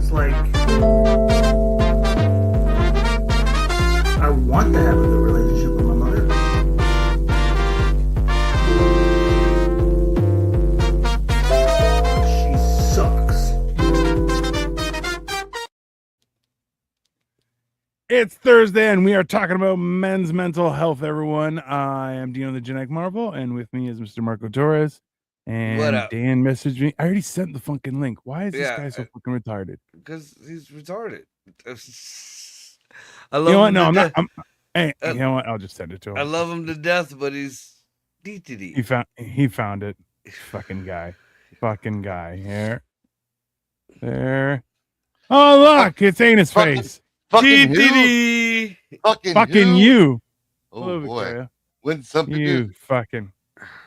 It's like I want to have a good relationship with my mother. She sucks. It's Thursday, and we are talking about men's mental health, everyone. I am Dino the Genetic Marvel, and with me is Mr. Marco Torres. And What up? Dan messaged me. I already sent the fucking link. Why is this Yeah, guy so fucking retarded? Because he's retarded. I love You know what? him No, to I'm not. death. Hey, you know what? I'll just send it to him. I love him to death, but he's He found it. Fucking guy. Here. There. Oh, look, it's Anus face. Fucking who? DTD. Fucking who? you. Oh Hello, boy! Victoria. When something You fucking.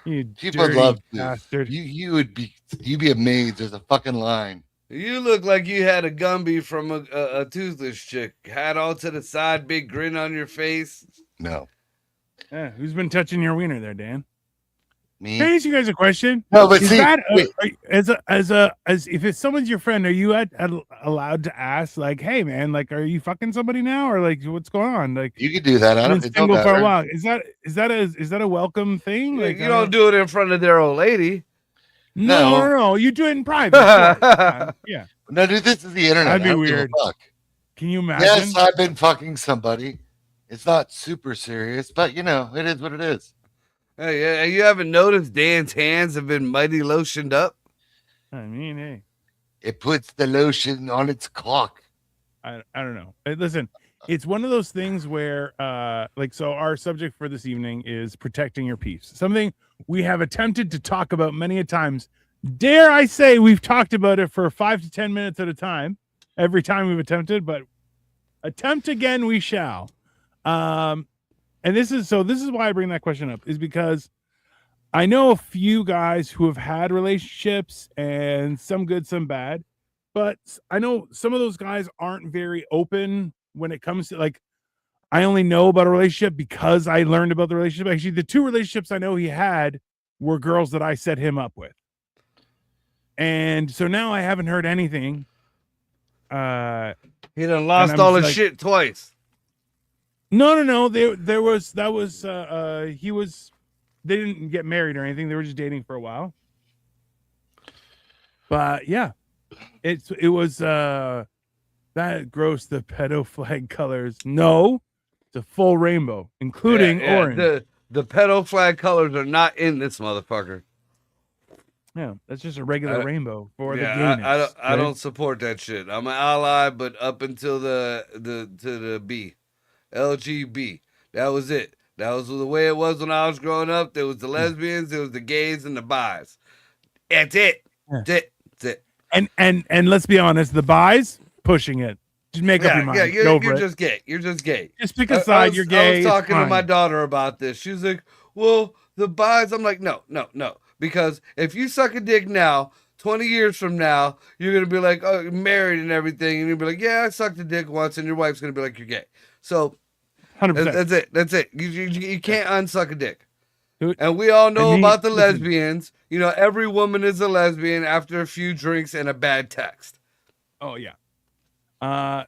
You people dirty love you. bastard. You'd be amazed. There's a fucking line. You look like you had a Gumby from a toothless chick. Hat all to the side, big grin on your face. No, Yeah, who's been touching your wiener there, Dan? me. Can I ask you guys a question? No, but Is see, that wait. as if it's someone's your friend, are you allowed to ask like, "Hey, man, like, are you fucking somebody now, or like, what's going on?" Like, You can do that. I I've don't been it don't single for a matter. while. Is that a welcome thing? Like, you don't do it in front of their old lady. No. You do it in private. Sure. Yeah. No, dude, this is the internet. That'd be I don't give a weird. fuck. Can you imagine? Yes, I've been fucking somebody. It's not super serious, but you know, it is what it is. Hey, you haven't noticed Dan's hands have been mighty lotioned up? I mean, hey, It puts the lotion on its cock. I don't know. Hey, listen, it's one of those things where so our subject for this evening is protecting your peace. Something we have attempted to talk about many a times. Dare I say we've talked about it for 5 to 10 minutes at a time every time we've attempted, but attempt again we shall. And this is why I bring that question up, is because I know a few guys who have had relationships, and some good, some bad, but I know some of those guys aren't very open when it comes to, like, I only know about a relationship because I learned about the relationship. Actually, the 2 relationships I know he had were girls that I set him up with. And so now I haven't heard anything. He done lost all his shit twice. No. They didn't get married or anything. They were just dating for a while. But yeah, it was that gross. The pedo flag colors. No, it's a full rainbow, including orange. The pedo flag colors are not in this motherfucker. Yeah, that's just a regular rainbow for the gayness. I right? don't support that shit. I'm an ally, but up until the B. LGB. That was it. That was the way it was when I was growing up. There was the lesbians, there was the gays, and the bis. That's it. Yeah. That's it. And let's be honest, the bis pushing it. Just make up your mind. Yeah, you're just gay. You're just gay. Just pick a side. You're gay. I was talking to my daughter about this. She was like, "Well, the bis." I'm like, no. Because if you suck a dick now, 20 years from now, you're gonna be like, "Oh, you're married and everything," and you'll be like, "Yeah, I sucked a dick once," and your wife's gonna be like, "You're gay." So 100%. That's it. You can't unsuck a dick. And we all know about the lesbians. You know, every woman is a lesbian after a few drinks and a bad text. Oh yeah.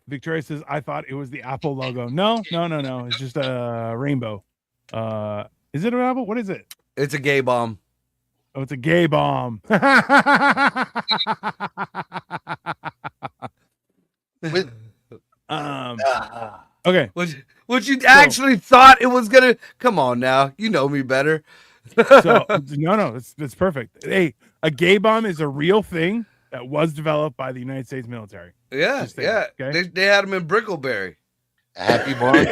Victoria says, I thought it was the Apple logo. No. It's just a rainbow. Is it an apple? What is it? It's a gay bomb. Oh, it's a gay bomb. Okay. What you actually thought it was gonna? Come on now, you know me better. So no, it's perfect. Hey, a gay bomb is a real thing that was developed by the United States military. Yeah. Okay? They had them in Brickleberry. Happy mark.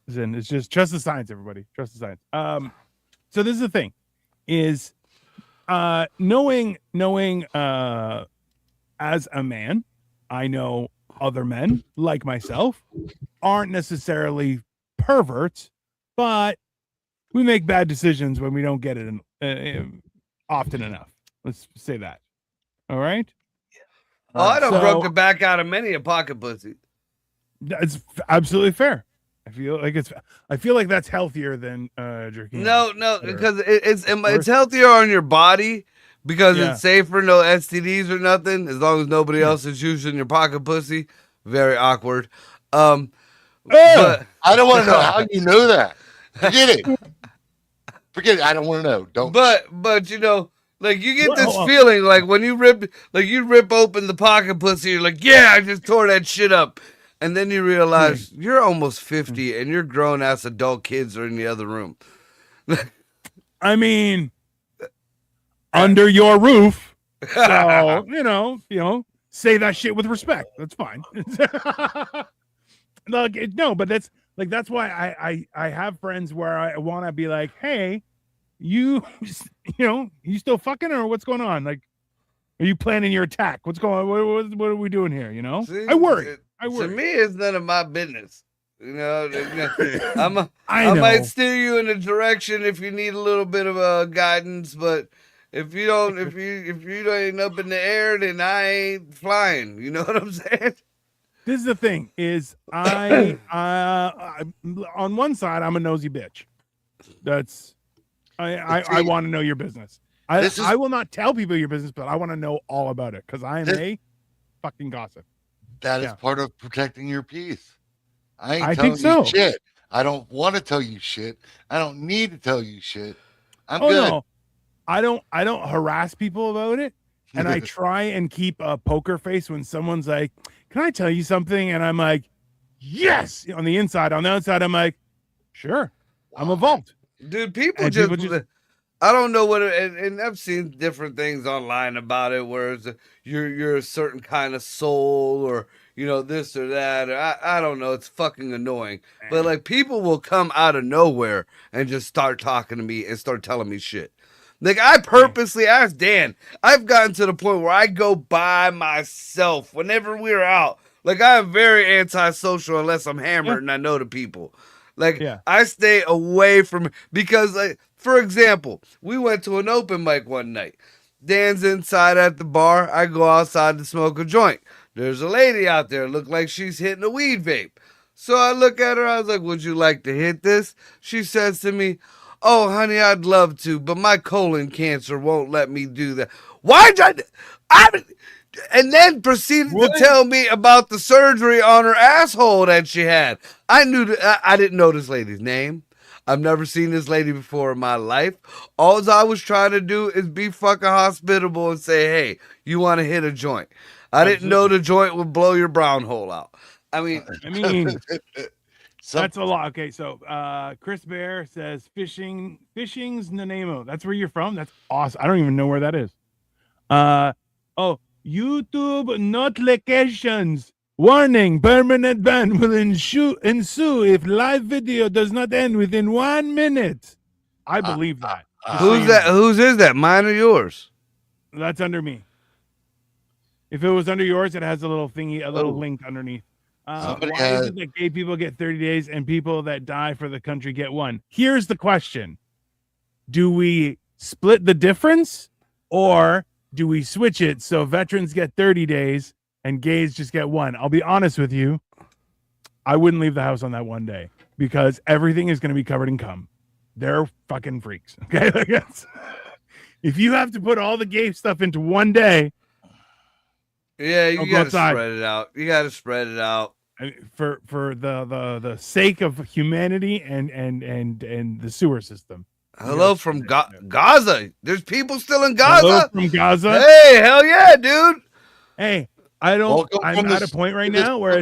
It's just trust the science, everybody. Trust the science. So this is the thing, is knowing as a man, I know other men like myself aren't necessarily perverts, but we make bad decisions when we don't get it often enough. Let's say that. All right. I done broke the back out of many a pocket pussy. That's absolutely fair. I feel like that's healthier than jerking. No, because it's healthier on your body, because Yeah. it's safer, no STDs or nothing, as long as nobody else is using your pocket pussy. Very awkward. Ugh! But I don't want to know how you know that. Forget it. Forget it. I don't want to know. Don't. but you know, like you get Well, this hold on. feeling like when you rip open the pocket pussy, you're like, yeah, I just tore that shit up. And then you realize you're almost 50 and your grown ass adult kids are in the other room. I mean, under your roof. So, you know, say that shit with respect. That's fine. Look, no, but that's why I have friends where I want to be like, hey, you still fucking or what's going on? Like, are you planning your attack? What's going on? What are we doing here? You know, See, I worry. To me, it's none of my business. You know, I I know. might steer you in a direction if you need a little bit of guidance, but if you don't, if you ain't up in the air, then I ain't flying. You know what I'm saying? This is the thing: is I on one side I'm a nosy bitch. That's I want to know your business. I will not tell people your business, but I want to know all about it because I am a fucking gossip. That is part of protecting your peace. I ain't I telling think so. you shit. I don't want to tell you shit. I don't need to tell you shit. I'm Oh good. no, I don't harass people about it, and I try and keep a poker face when someone's like, "Can I tell you something?" And I'm like, "Yes." On the inside, on the outside, I'm like, "Sure." I'm a vault. Dude, people And just, people just- I don't know what and I've seen different things online about it where it's you're a certain kind of soul or you know this or that or I don't know, it's fucking annoying. But like people will come out of nowhere and just start talking to me and start telling me shit. Like I purposely asked Dan. I've gotten to the point where I go by myself whenever we're out. Like I am very antisocial unless I'm hammered and I know the people. Like I stay away from because like for example, we went to an open mic one night. Dan's inside at the bar. I go outside to smoke a joint. There's a lady out there, look like she's hitting a weed vape. So I look at her, I was like, would you like to hit this? She says to me, oh, honey, I'd love to, but my colon cancer won't let me do that. Why'd and then proceeded to tell me about the surgery on her asshole that she had. I didn't know this lady's name. I've never seen this lady before in my life. All I was trying to do is be fucking hospitable and say, hey, you want to hit a joint. I didn't know the joint would blow your brown hole out. I mean, that's a lot. Okay, so Chris Bear says fishing's Nanaimo. That's where you're from? That's awesome. I don't even know where that is. YouTube notifications. Warning, permanent ban will ensue if live video does not end within 1 minute. I believe that. Who's that? Whose is that? Mine or yours? That's under me. If it was under yours, it has a little thingy, a little link underneath. Why is it that gay people get 30 days and people that die for the country get 1? Here's the question. Do we split the difference or do we switch it so veterans get 30 days and gays just get 1? I'll be honest with you. I wouldn't leave the house on that one day because everything is going to be covered in cum. They're fucking freaks. Okay. If you have to put all the gay stuff into one day. Yeah, you got to spread it out. You got to spread it out. For the sake of humanity and the sewer system. Hello from Gaza. There's people still in Gaza. Hello from Gaza. Hey, hell yeah, dude. Hey, I'm at a point right now where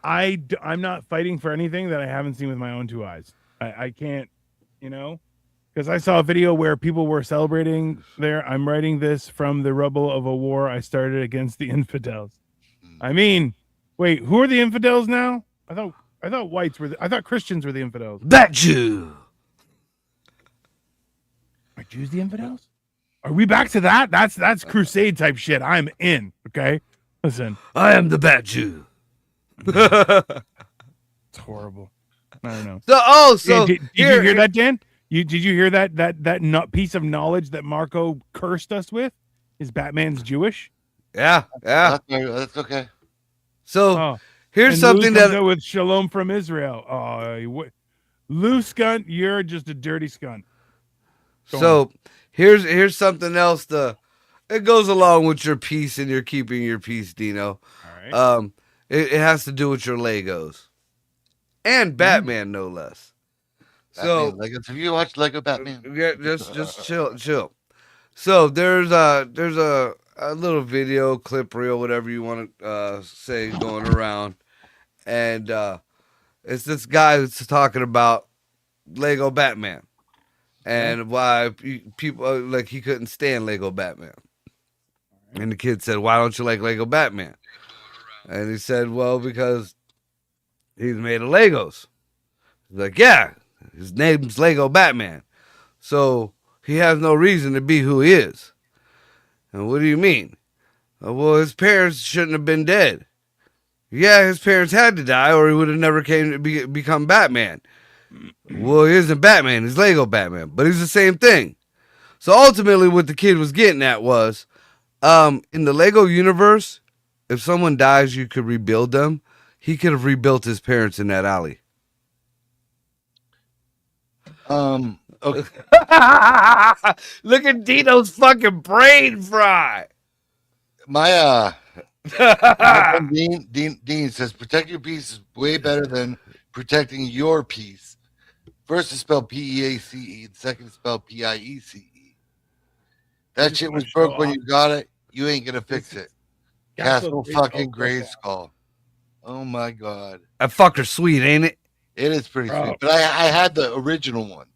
I'm not fighting for anything that I haven't seen with my own 2 eyes. I can't, because I saw a video where people were celebrating there. I'm writing this from the rubble of a war I started against the infidels. I mean, wait, who are the infidels now? I thought whites were. I thought Christians were the infidels. That Jew. Are Jews the infidels? Are we back to that? That's crusade type shit. I'm in. Okay, listen. I am the bad Jew. It's horrible. I don't know. So did you hear that, Dan? Did you hear that piece of knowledge that Marco cursed us with? Is Batman's Jewish? Yeah. That's okay. So here's something that with Shalom from Israel. Loose skunt, you're just a dirty skunt. So here's something else. It goes along with your piece and you're keeping your piece, Dino. All right. It has to do with your Legos and Batman, no less. So Batman Legos. Have you watched Lego Batman? yeah, just chill. So there's a little video clip reel, whatever you want to say, going around, and it's this guy who's talking about Lego Batman and why people like he couldn't stand Lego Batman. And the kid said, "Why don't you like Lego Batman?" And he said, "Well, because he's made of Legos." He's like, "Yeah, his name's Lego Batman, so he has no reason to be who he is." And what do you mean? Well, his parents shouldn't have been dead. Yeah, his parents had to die, or he would have never came to become Batman. Well, he isn't Batman; he's Lego Batman, but he's the same thing. So ultimately, what the kid was getting at was, in the Lego universe, if someone dies, you could rebuild them. He could have rebuilt his parents in that alley. Okay. Look at Dino's fucking brain fry. My friend Dean says protect your piece is way better than protecting your piece. First is spelled P-E-A-C-E, the second is spelled P-I-E-C-E. That shit was broke when you got it. You ain't gonna fix it. Castle fucking Grayskull. Oh my god. That fucker's sweet, ain't it? It is pretty sweet. But I had the original one.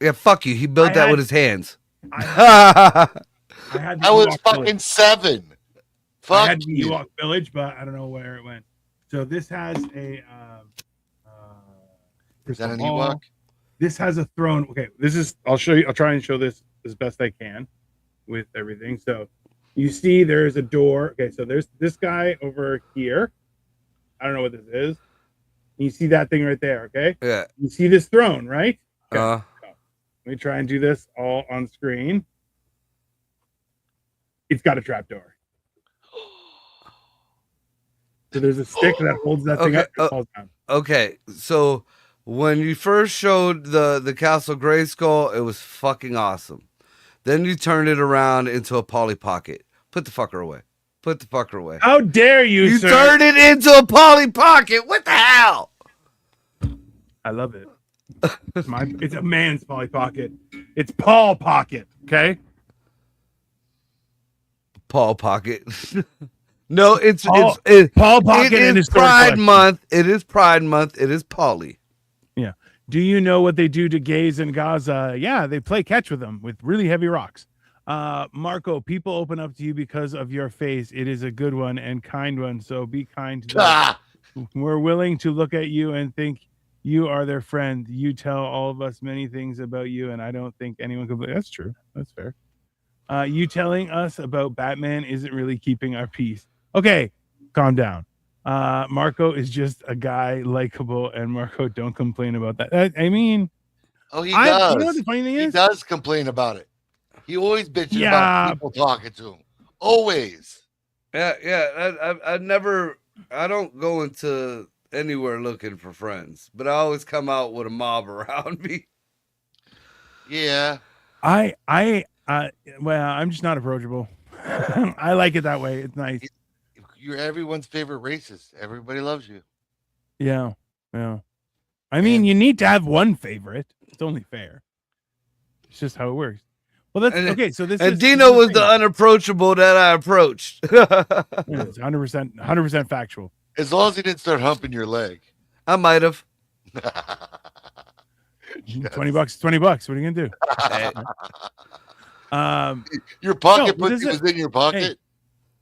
Yeah, fuck you. He built that with his hands. I had the I was Ewok fucking Village. 7. I Fuck had the you. Ewok Village, but I don't know where it went. So this has a Is that an crystal ball. Ewok? This has a throne. Okay, this is. I'll show you. I'll try and show this as best I can with everything. So you see, there's a door. Okay, so there's this guy over here. I don't know what this is. You see that thing right there. Okay. Yeah. You see this throne, right? Uh, Let me try and do this all on screen. It's got a trapdoor. So there's a stick that holds that thing Okay, up. It falls down. okay. So when you first showed the Castle Grayskull, it was fucking awesome. Then you turned it around into a Polly Pocket. Put the fucker away. Put the fucker away. How dare you, You sir? turned it into a Polly Pocket. What the hell? I love it. It's a man's Polly Pocket. It's Paul Pocket. Okay. Paul Pocket. No, it's Paul Pocket it and is his sword Pride collection. Month. It is Pride Month. It is Polly. Yeah. Do you know what they do to gays in Gaza? Yeah, they play catch with them with really heavy rocks. Marco, people open up to you because of your face. It is a good one and kind one. So be kind to them. Ah, We're willing to look at you and think you are their friend. You tell all of us many things about you, and I don't think anyone could believe that's true. That's fair. You telling us about Batman isn't really keeping our peace. Okay, calm down. Marco is just a guy, likable, and Marco, don't complain about that. I mean, oh, he you does. know what the funny thing He is? does complain about it. He always bitches Yeah. about people talking to him. Always. Yeah. I don't go into anywhere looking for friends, but I always come out with a mob around me. Yeah. Well, I'm just not approachable. I like it that way. It's nice. You're everyone's favorite racist. Everybody loves you. Yeah. I mean, you need to have one favorite. It's only fair. It's just how it works. Well, that's And- okay. So this And is Dino was thing. the unapproachable that I approached. Yeah, it's 100% factual. As long as he didn't start humping your leg. I might have. Yes. $20. What are you gonna do? Your pocket No, pussy was in your pocket.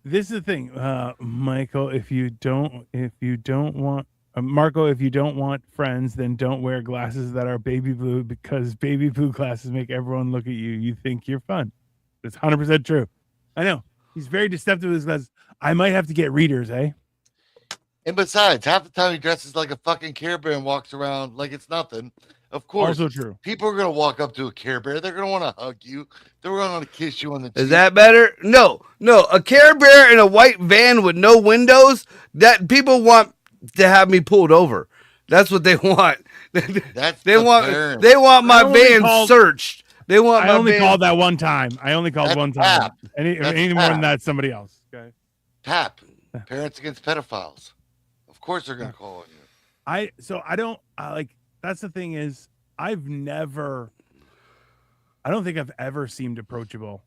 This is the thing, Michael. If you don't want Marco, if you don't want friends, then don't wear glasses that are baby blue because baby blue glasses make everyone look at you. You think you're fun. It's 100% true. I know he's very deceptive with his glasses. I might have to get readers, eh? And besides, half the time he dresses like a fucking Care Bear and walks around like it's nothing. Of course, Also true. people are gonna walk up to a Care Bear. They're gonna want to hug you. They're gonna kiss you on the cheek. Is that better? No. A Care Bear in a white van with no windows. That people want to have me pulled over. That's what they want. That's They the want parent. my That would be van called- searched. They want I my only band- called that one time. I only called That's one time. tap. Any That's more than tap. that, somebody else. Okay. Tap. Parents Against Pedophiles. Of course they're gonna call on you. I don't like. That's the thing is, I don't think I've ever seemed approachable.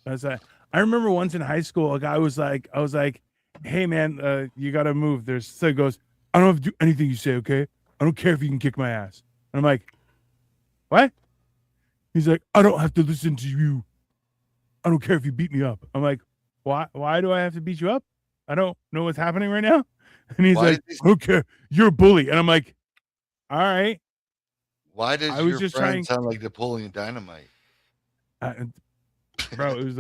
I remember once in high school, a guy was like, I was like, hey man, you gotta move. So he goes, I don't have to do anything you say, okay? I don't care if you can kick my ass. And I'm like, what? He's like, I don't have to listen to you. I don't care if you beat me up. I'm like, why do I have to beat you up? I don't know what's happening right now. And he's Why like, did I don't care. You're a bully. And I'm like, all right. Why does I was your just friend trying- sound like Napoleon Dynamite? Bro, it was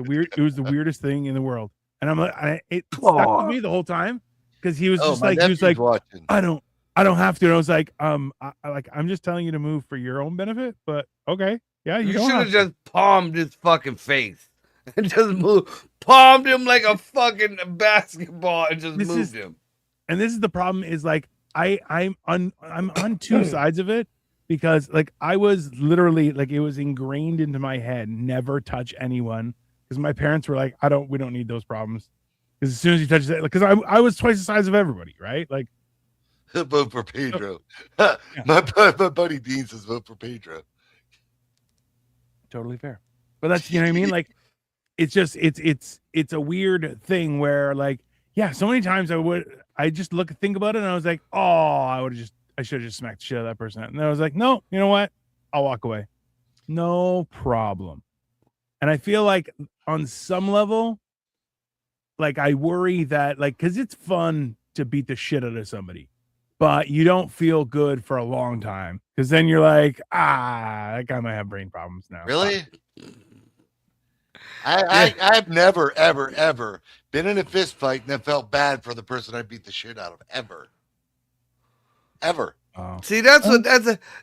the weirdest thing in the world. And I'm like, it stuck with me the whole time because he was just my like, he was nephew's like, watching. I don't have to. And I was like, I'm just telling you to move for your own benefit, but okay. Yeah, you You don't should have have to. just palmed his fucking face and just palmed him like a fucking basketball and just This moved is- him. And this is the problem is like I'm on two sides of it because like I was literally like it was ingrained into my head, never touch anyone because my parents were like, we don't need those problems. Because as soon as you touch that, because I was twice the size of everybody, right? Like Vote for Pedro. My buddy Dean says vote for Pedro. totally fair. But that's, you know what I mean? Like it's just it's a weird thing where like, yeah, so many times I just think about it and I was like, oh, I should have just smacked the shit out of that person. And I was like, no, you know what? I'll walk away. No problem. And I feel like on some level, like I worry that like, cause it's fun to beat the shit out of somebody, but you don't feel good for a long time. Cause then you're like, that guy might have brain problems now. Really? I've never, ever, ever been in a fist fight and then felt bad for the person I beat the shit out of. Ever. Oh. See,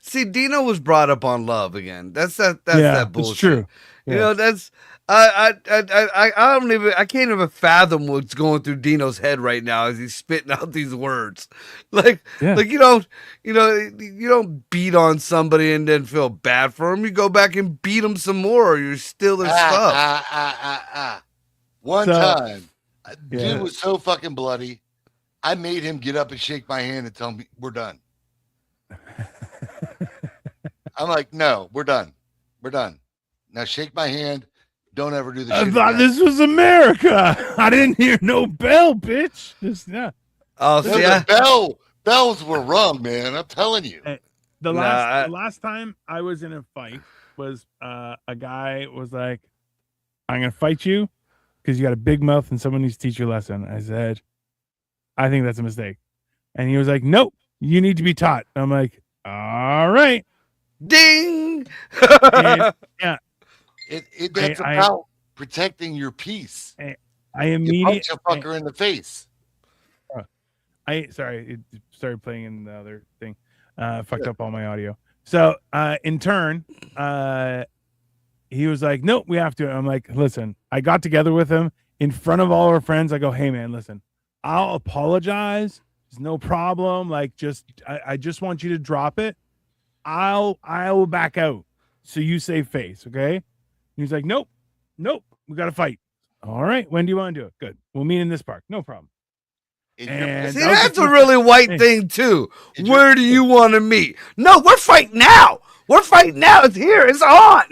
see, Dino was brought up on love again. That's that bullshit. It's true. You know, that's I can't even fathom what's going through Dino's head right now as he's spitting out these words. Like you don't beat on somebody and then feel bad for him. You go back and beat him some more, or you're still his stuff. One time, Yeah. dude was so fucking bloody. I made him get up and shake my hand and tell me we're done. I'm like, no, we're done. We're done. Now shake my hand. Don't ever do the I shit thought again. this was America. I didn't hear no bell, bitch. Just yeah. Oh, No, see, the bells were rung, man. I'm telling you. The Nah, last time I was in a fight was a guy was like, I'm gonna fight you because you got a big mouth and someone needs to teach you a lesson. I said, I think that's a mistake. And he was like, nope, you need to be taught. I'm like, all right. ding. And, yeah, That's about protecting your peace. I You immediately punch a fucker in the face. sorry, it started playing in the other thing. Fucked up all my audio. So in turn, he was like, nope, we have to. I'm like, listen, I got together with him in front of all our friends. I go, hey man, listen, I'll apologize. There's no problem. Like, I just want you to drop it. I will back out. So you save face, okay? He's like, nope, we got to fight. All right, when do you want to do it? Good. We'll meet in this park. No problem. And See, that was that's just- a really white Hey. thing too. Did Where do you want to meet? No, we're fighting now. We're fighting now. It's here. It's on.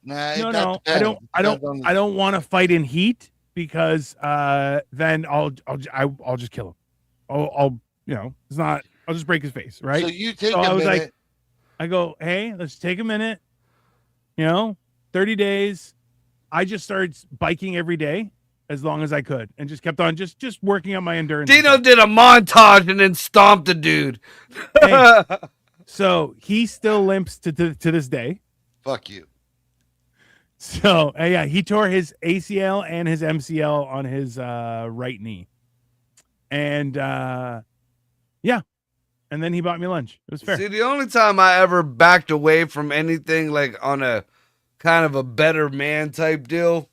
Nah, No, that I depends. Depends on the- I don't want to fight in heat because then I'll just kill him. I'll it's not. I'll just break his face, right? So you take So I a was minute. like, I go, hey, let's take a minute. 30 days. I just started biking every day as long as I could and just kept on just working on my endurance. Dino did a montage and then stomped a dude. Hey. So he still limps to this day. Fuck you. So yeah, he tore his ACL and his MCL on his right knee. And yeah. And then he bought me lunch. It was fair. See, the only time I ever backed away from anything like on a kind of a better man type deal,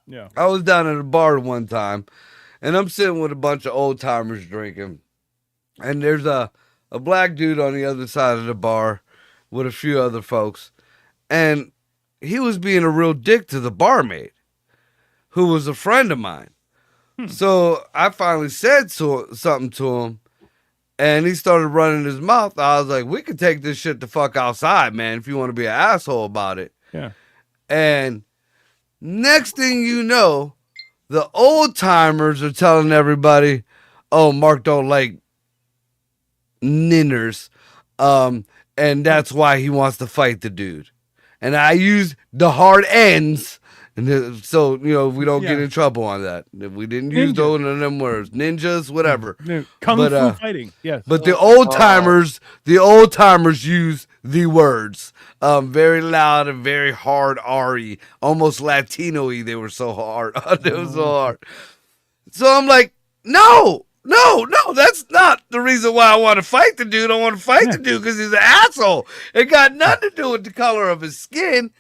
Yeah. I was down at a bar one time, and I'm sitting with a bunch of old timers drinking, and there's a black dude on the other side of the bar with a few other folks, and he was being a real dick to the barmaid, who was a friend of mine. So I finally said something to him, and he started running his mouth. I was like, we could take this shit the fuck outside, man, if you want to be an asshole about it. Yeah. And next thing you know, the old timers are telling everybody, oh, Mark don't like ninners. And that's why he wants to fight the dude. And I use the hard ends. And so, we don't get in trouble on that. We didn't use those of them words. Ninjas, whatever. Kung fu fighting. Yes. But the old timers use the words. Very loud and very hard R-y. Almost Latino-y. They were so hard. They were so hard. So I'm like, no, that's not the reason why I want to fight the dude. I want to fight the dude because he's an asshole. It got nothing to do with the color of his skin.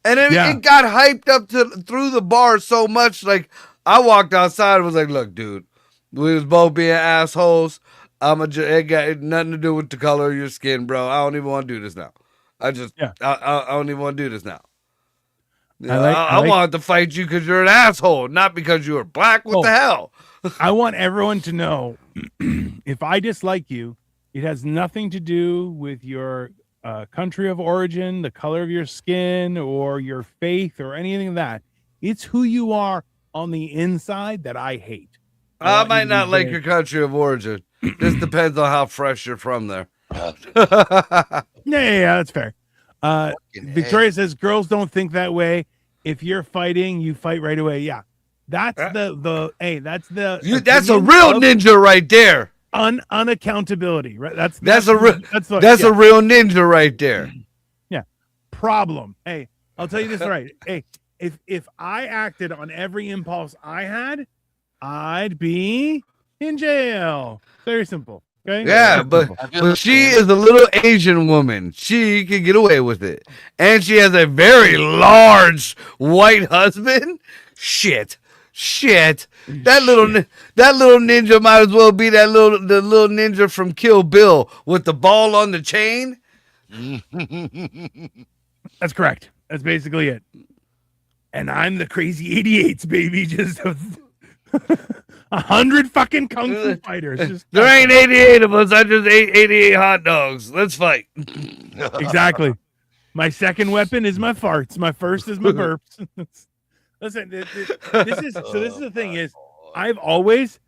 And it got hyped up through the bar so much. Like, I walked outside and was like, look, dude, we was both being assholes. It got nothing to do with the color of your skin, bro. I don't even want to do this now. I don't even want to do this now. I wanted to fight you because you're an asshole, not because you were black. What the hell? I want everyone to know, if I dislike you, it has nothing to do with your country of origin, the color of your skin, or your faith, or anything of that. It's who you are on the inside that I hate. I might not like your country of origin. Just depends on how fresh you're from there. Yeah, that's fair. Victoria says girls don't think that way. If you're fighting, you fight right away. Yeah, that's that's a real ninja right there. Unaccountability, right? That's a real ninja right there. Yeah. Problem. Hey, I'll tell you this right. Hey, if I acted on every impulse I had, I'd be in jail. Very simple. Okay. Yeah, but she is a little Asian woman. She can get away with it, and she has a very large white husband. Shit. That little ninja might as well be the little ninja from Kill Bill with the ball on the chain. That's correct. That's basically it. And I'm the crazy 88s, baby. Just 100 fucking kung fu fighters. There ain't 88 of us. I just ate 88 hot dogs. Let's fight. Exactly. My second weapon is my farts. My first is my burps. Listen, this is the thing is, I've always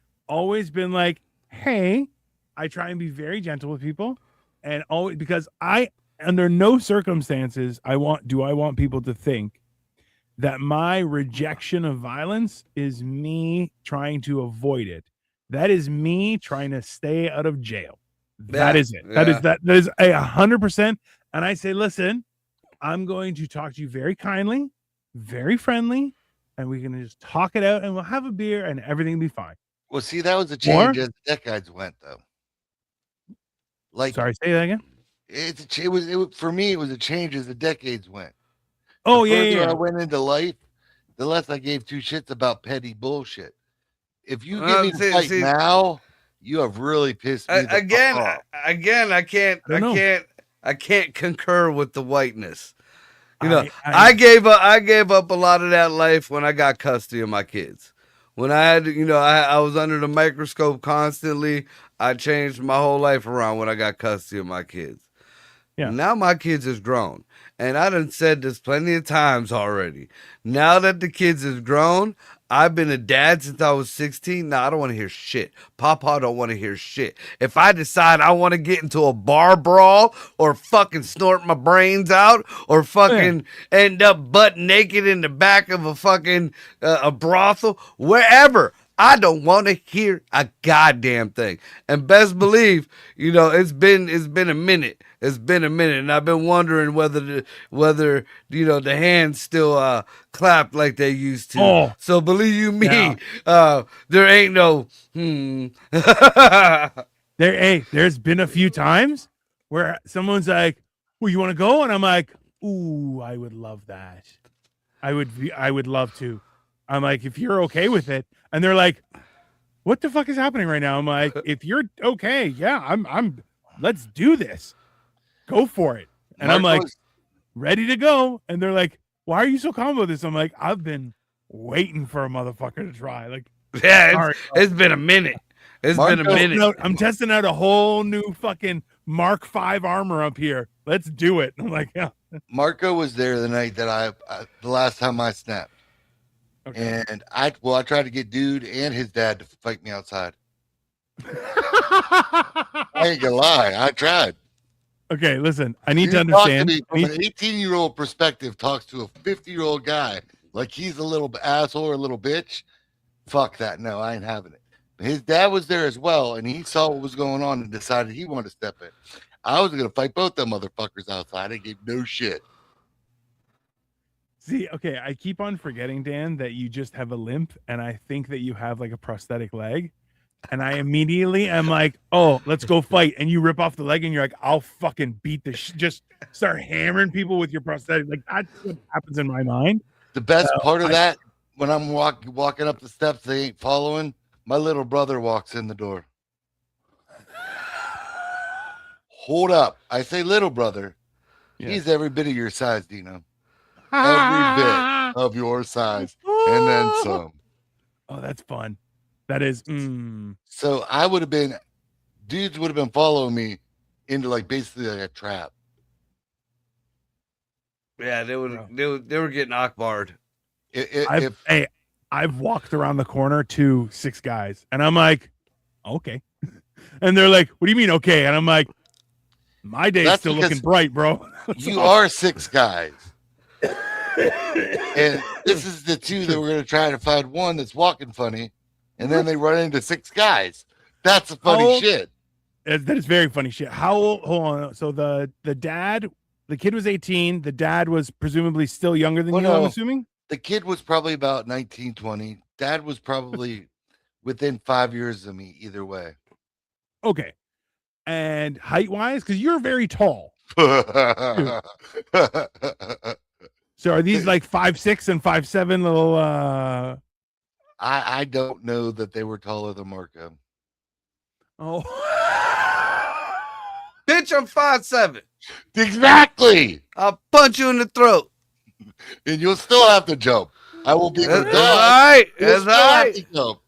been like, hey, I try and be very gentle with people, and always, because under no circumstances do I want people to think that my rejection of violence is me trying to avoid it. That is me trying to stay out of jail. That is it. Yeah. That is 100%. And I say, listen, I'm going to talk to you very kindly, very friendly, and we're gonna just talk it out, and we'll have a beer, and everything will be fine. Well, see, that was a change as the decades went, though. Like, sorry, say that again. It was for me. It was a change as the decades went. Oh, the yeah. I went into life, the less I gave two shits about petty bullshit. If you give me the fight now, you have really pissed me off. Again, I can't concur with the whiteness. I gave up a lot of that life when I got custody of my kids. When I had, I was under the microscope constantly. I changed my whole life around when I got custody of my kids. Yeah. Now my kids is grown. And I done said this plenty of times already. Now that the kids is grown, I've been a dad since I was 16. Now I don't want to hear shit. Papa don't want to hear shit. If I decide I want to get into a bar brawl or fucking snort my brains out or fucking end up butt naked in the back of a fucking a brothel, wherever, I don't want to hear a goddamn thing. And best believe, it's been a minute. It's been a minute, and I've been wondering whether the hands still clap like they used to. Oh. So believe you me, there ain't no. There's been a few times where someone's like, "Well, you want to go?" And I'm like, "Ooh, I would love that. I would love to." I'm like, "If you're okay with it," and they're like, "What the fuck is happening right now?" I'm like, "If you're okay, yeah, I'm. Let's do this. Go for it." And I'm like, ready to go. And they're like, why are you so calm about this? I'm like, I've been waiting for a motherfucker to try. Like, Yeah, sorry, it's been a minute. It's been a minute. I'm testing out a whole new fucking Mark V armor up here. Let's do it. I'm like, yeah. Marco was there the night that the last time I snapped. Okay. And I tried to get dude and his dad to fight me outside. I ain't gonna lie, I tried. Okay, listen, I need to You talk understand. me from an 18-year-old perspective, talks to a 50-year-old guy like he's a little asshole or a little bitch. Fuck that. No, I ain't having it. His dad was there as well, and he saw what was going on and decided he wanted to step in. I was gonna fight both them motherfuckers outside. I gave no shit. See, okay, I keep on forgetting, Dan, that you just have a limp, and I think that you have like a prosthetic leg. And I immediately am like, oh, let's go fight. And you rip off the leg, and you're like, I'll fucking beat this. Just start hammering people with your prosthetic. Like, that's what happens in my mind. The best part of that, when I'm walking up the steps, they ain't following. My little brother walks in the door. Hold up. I say little brother. Yeah. He's every bit of your size, Dino. Every bit of your size. And then some. Oh, that's fun. That is. So I would have been, dudes would have been following me into like basically like a trap. Yeah, they were getting Akbar'd. I've walked around the corner to 6 guys, and I'm like, okay. And they're like, what do you mean, okay? And I'm like, my day's That's still because looking bright, bro. You are 6 guys. And this is the 2 that we're going to try to find one that's walking funny. And then they run into 6 guys. That's a funny shit. That is very funny shit. How old? Hold on. So the dad, the kid was 18. The dad was presumably still younger than you, I'm assuming? The kid was probably about 19, 20. Dad was probably within 5 years of me either way. Okay. And height-wise, because you're very tall. I So are these like 5'6" and 5'7" little I don't know that they were taller than Marco. Oh. Bitch, I'm 5'7". Exactly. I'll punch you in the throat. And you'll still have to jump. I will be That's the right. You'll That's still have right. to jump.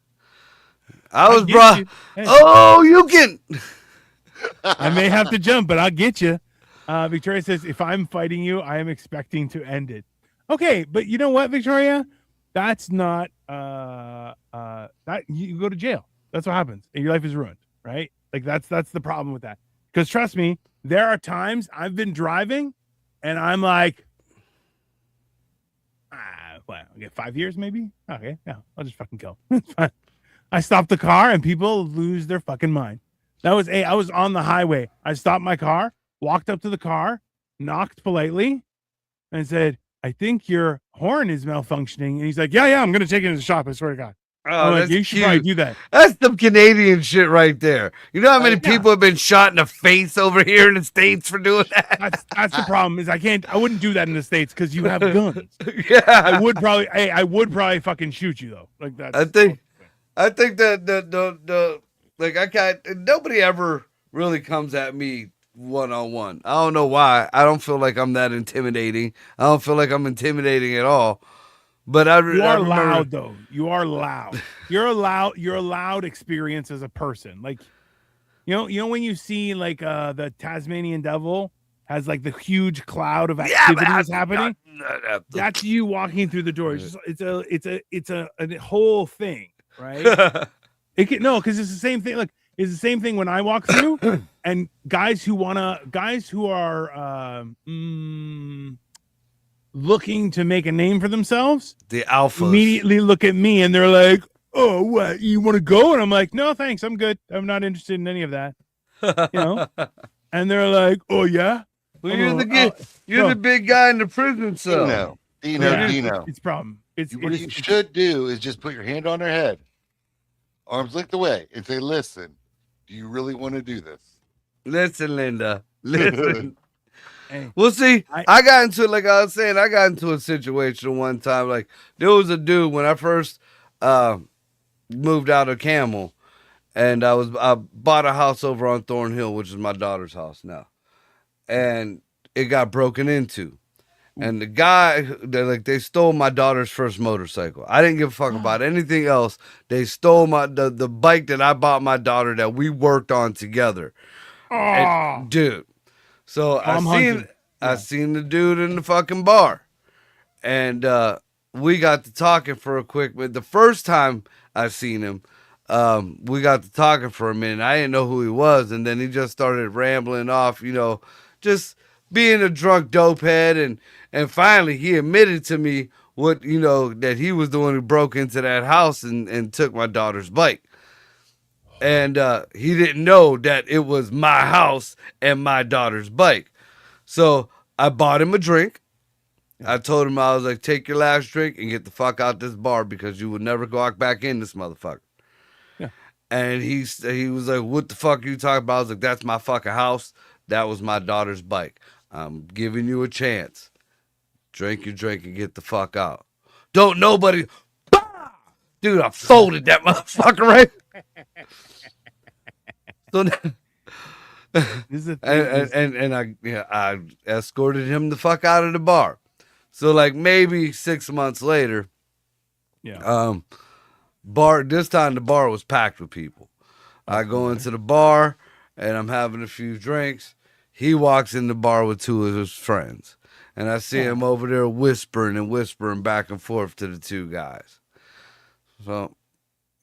I was get brought. you. Hey. Oh, you can. I may have to jump, but I'll get you. Victoria says, if I'm fighting you, I am expecting to end it. Okay, but you know what, Victoria? That's not that you go to jail. That's what happens, and your life is ruined, right? Like that's the problem with that. Because trust me, there are times I've been driving, and I'm like, what? I get 5 years, maybe. Okay, yeah, I'll just fucking kill. It's fine. I stop the car, and people lose their fucking mind. That was I was on the highway. I stopped my car, walked up to the car, knocked politely, and said, I think your horn is malfunctioning. And he's like, yeah, I'm going to take it to the shop. I swear to God. Oh, Like, you should probably do that. That's the Canadian shit right there. You know how many people have been shot in the face over here in the States for doing that? That's the problem is I wouldn't do that in the States because you have guns. Yeah. I would probably fucking shoot you though. Like that. I think that the like I can't, nobody ever really comes at me one-on-one. I don't know why. I don't feel like I'm that intimidating. I don't feel like I'm intimidating at all. But you are loud though. You are loud. You're a loud experience as a person. Like, you know when you see like the Tasmanian devil has like the huge cloud of activities happening. That's you walking through the door. It's a whole thing, right? Because it's the same thing. Like it's the same thing when I walk through, and guys who are looking to make a name for themselves, the alphas immediately look at me and they're like, "Oh, what? You want to go?" And I'm like, "No, thanks. I'm good. I'm not interested in any of that." You know? And they're like, "Oh yeah." Well, you're the big guy in the prison cell. Dino. It's a problem. What you should do is just put your hand on their head, arms linked away, and say, "Listen, do you really want to do this?" Listen, Linda. Listen. Hey, Well, see, I got into a situation one time. Like, there was a dude when I first moved out of Camel, and I bought a house over on Thornhill, which is my daughter's house now, and it got broken into. And the guy, they stole my daughter's first motorcycle. I didn't give a fuck about anything else. They stole the bike that I bought my daughter that we worked on together. Oh, Dude. So Tom hunting. I seen the dude in the fucking bar. And we got to talking for a quick minute. The first time I seen him, we got to talking for a minute. I didn't know who he was, and then he just started rambling off, just being a drunk dope head, and finally he admitted to me that he was the one who broke into that house and took my daughter's bike. And he didn't know that it was my house and my daughter's bike. So I bought him a drink. I told him, I was like, take your last drink and get the fuck out this bar because you will never walk back in this motherfucker. Yeah. And he was like, what the fuck are you talking about? I was like, that's my fucking house. That was my daughter's bike. I'm giving you a chance. Drink your drink and get the fuck out. Don't nobody. Bah! Dude, I folded that motherfucker, right? So this is the thing. and I escorted him the fuck out of the bar. So like maybe 6 months later, this time the bar was packed with people. I go into the bar and I'm having a few drinks. He walks in the bar with two of his friends. And I see him over there whispering back and forth to the two guys. So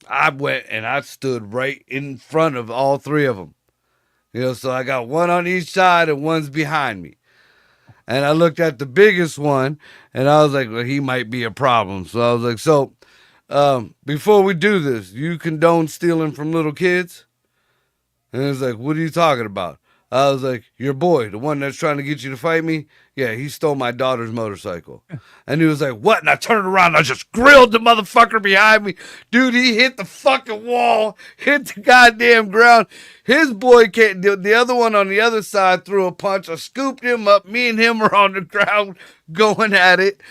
I went and I stood right in front of all three of them. So I got one on each side and one's behind me. And I looked at the biggest one and I was like, well, he might be a problem. So I was like, before we do this, you condone stealing from little kids? And he was like, what are you talking about? I was like, your boy, the one that's trying to get you to fight me? Yeah, he stole my daughter's motorcycle. And he was like, what? And I turned around and I just grilled the motherfucker behind me. Dude, he hit the fucking wall, hit the goddamn ground. His boy can't, the other one on the other side threw a punch. I scooped him up. Me and him were on the ground going at it.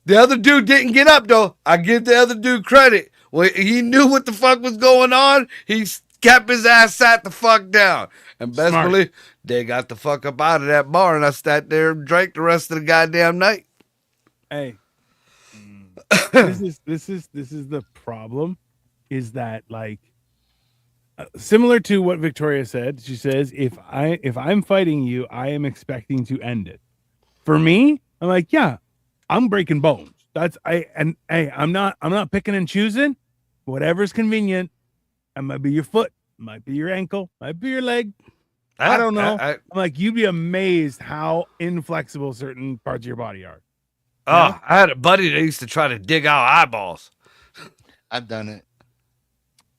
The other dude didn't get up, though. I give the other dude credit. Well, he knew what the fuck was going on. He kept his ass sat the fuck down. And best believe, they got the fuck up out of that bar, and I sat there and drank the rest of the goddamn night. Hey, this is the problem, is that like similar to what Victoria said. She says, if I'm fighting you, I am expecting to end it. For me, I'm like, yeah, I'm breaking bones. I'm not picking and choosing. Whatever's convenient. It might be your foot, might be your ankle, might be your leg. I don't know. I'm like, you'd be amazed how inflexible certain parts of your body are. I had a buddy that used to try to dig out eyeballs. I've done it.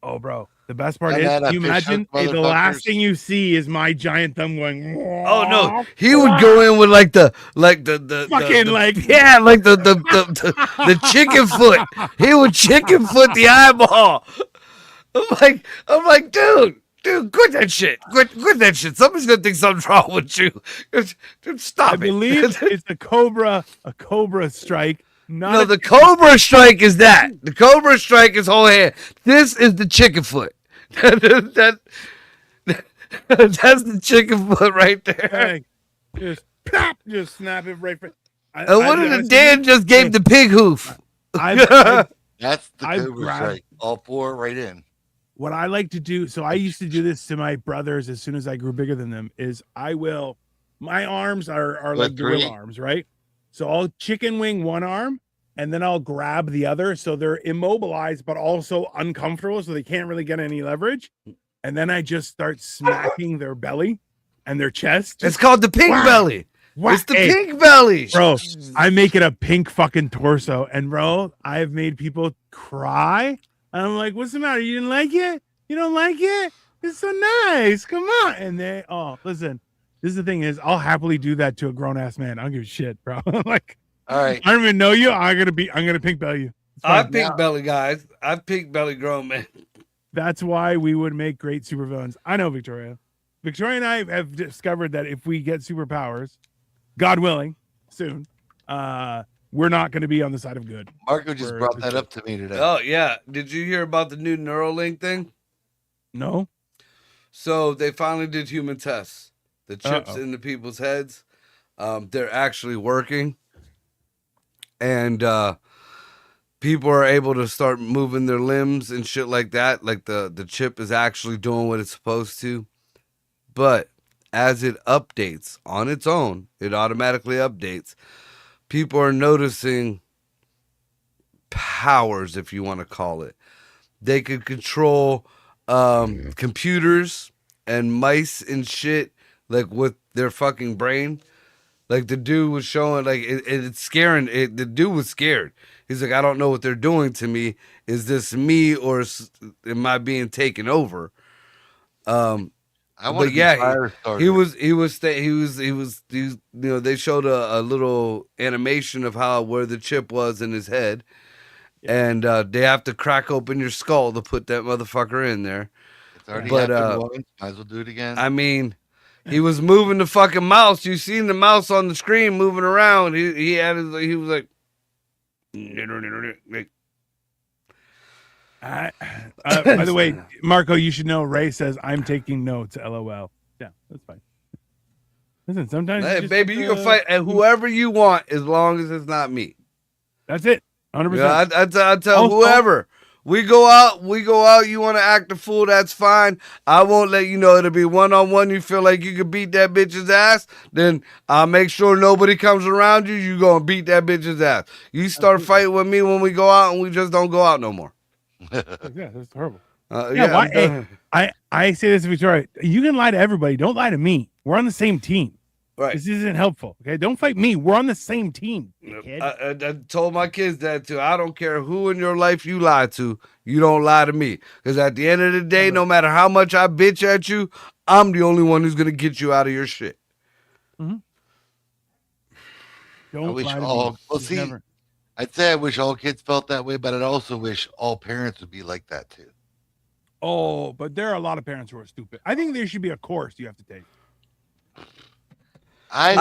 Oh, bro. The best part is, can you imagine the last thing you see is my giant thumb going, oh no, he would go in with like the chicken foot. He would chicken foot the eyeball. I'm like, dude, quit that shit. Quit that shit. Somebody's gonna think something's wrong with you. Stop it. I believe it's a cobra strike. No, the cobra strike is that. The cobra strike is whole hand. This is the chicken foot. That's the chicken foot right there. Hey, just snap it right. And what did the Dan just gave the pig hoof? That's the cobra strike. All four right in. What I like to do, so I used to do this to my brothers as soon as I grew bigger than them, is my arms are like gorilla arms, right? So I'll chicken wing one arm and then I'll grab the other. So they're immobilized, but also uncomfortable. So they can't really get any leverage. And then I just start smacking their belly and their chest. It's called the pink belly. It's the pink belly. Bro, I make it a pink fucking torso. And bro, I've made people cry. And I'm like, what's the matter? You didn't like it? You don't like it? It's so nice. Come on. And they, listen. This is the thing is, I'll happily do that to a grown ass man. I don't give a shit, bro. Like, all right, I don't even know you. I'm gonna pink belly you. I've pink belly guys. I've pink belly grown man. That's why we would make great supervillains. I know, Victoria. Victoria and I have discovered that if we get superpowers, God willing, soon, we're not going to be on the side of good. Marco just brought that up to me today. Oh yeah, did you hear about the new Neuralink thing? No. So they finally did human tests. The chips in the people's heads, they're actually working. and people are able to start moving their limbs and shit like that. Like the chip is actually doing what it's supposed to. But as it updates on its own, it automatically updates. People are noticing powers, if you want to call it. They could control computers and mice and shit, like with their fucking brain. Like the dude was showing, like it's scaring. The dude was scared. He's like, I don't know what they're doing to me. Is this me or am I being taken over? I want to be Firestarter. He was you know, they showed a little animation of where the chip was in his head. And they have to crack open your skull to put that motherfucker in there. It's already happened once. Might as well do it again. I mean, he was moving the fucking mouse. You seen the mouse on the screen moving around. He was like. By the way, Marco, you should know. Ray says I'm taking notes. LOL. Yeah, that's fine. Listen, sometimes hey, baby, you can fight whoever you want as long as it's not me. That's it. 100%. Yeah, I tell whoever. We go out, you want to act a fool, that's fine. I won't let you know. It'll be one-on-one. You feel like you can beat that bitch's ass, then I'll make sure nobody comes around you. You going to beat that bitch's ass. You start fighting with me when we go out, and we just don't go out no more. Yeah, that's horrible. Yeah, I say this, Victoria. You can lie to everybody. Don't lie to me. We're on the same team. Right. This isn't helpful. Okay, don't fight me. We're on the same team. I told my kids that too. I don't care who in your life you lie to. You don't lie to me. Because at the end of the day, no matter how much I bitch at you, I'm the only one who's going to get you out of your shit. Mm-hmm. Don't I wish lie to all. me. Well, see, never. I'd say I wish all kids felt that way, but I'd also wish all parents would be like that too. Oh, but there are a lot of parents who are stupid. I think there should be a course you have to take. I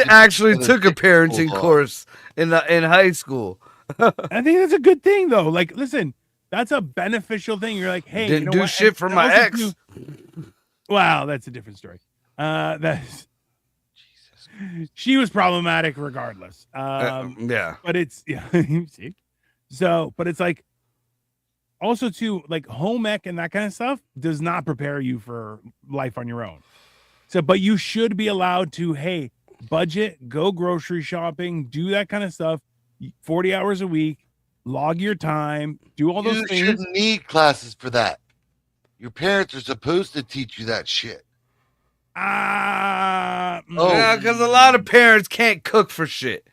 actually took a parenting course in high school. I think that's a good thing, though. Like, listen, that's a beneficial thing. You're like, hey, didn't do shit for my ex. Wow, that's a different story. She was problematic regardless. Yeah, but it's see, but it's like also too, like home ec and that kind of stuff does not prepare you for life on your own. So, but you should be allowed to, hey, budget, go grocery shopping, do that kind of stuff, 40 hours a week, log your time, do all those things. You shouldn't need classes for that. Your parents are supposed to teach you that shit. Yeah, because a lot of parents can't cook for shit.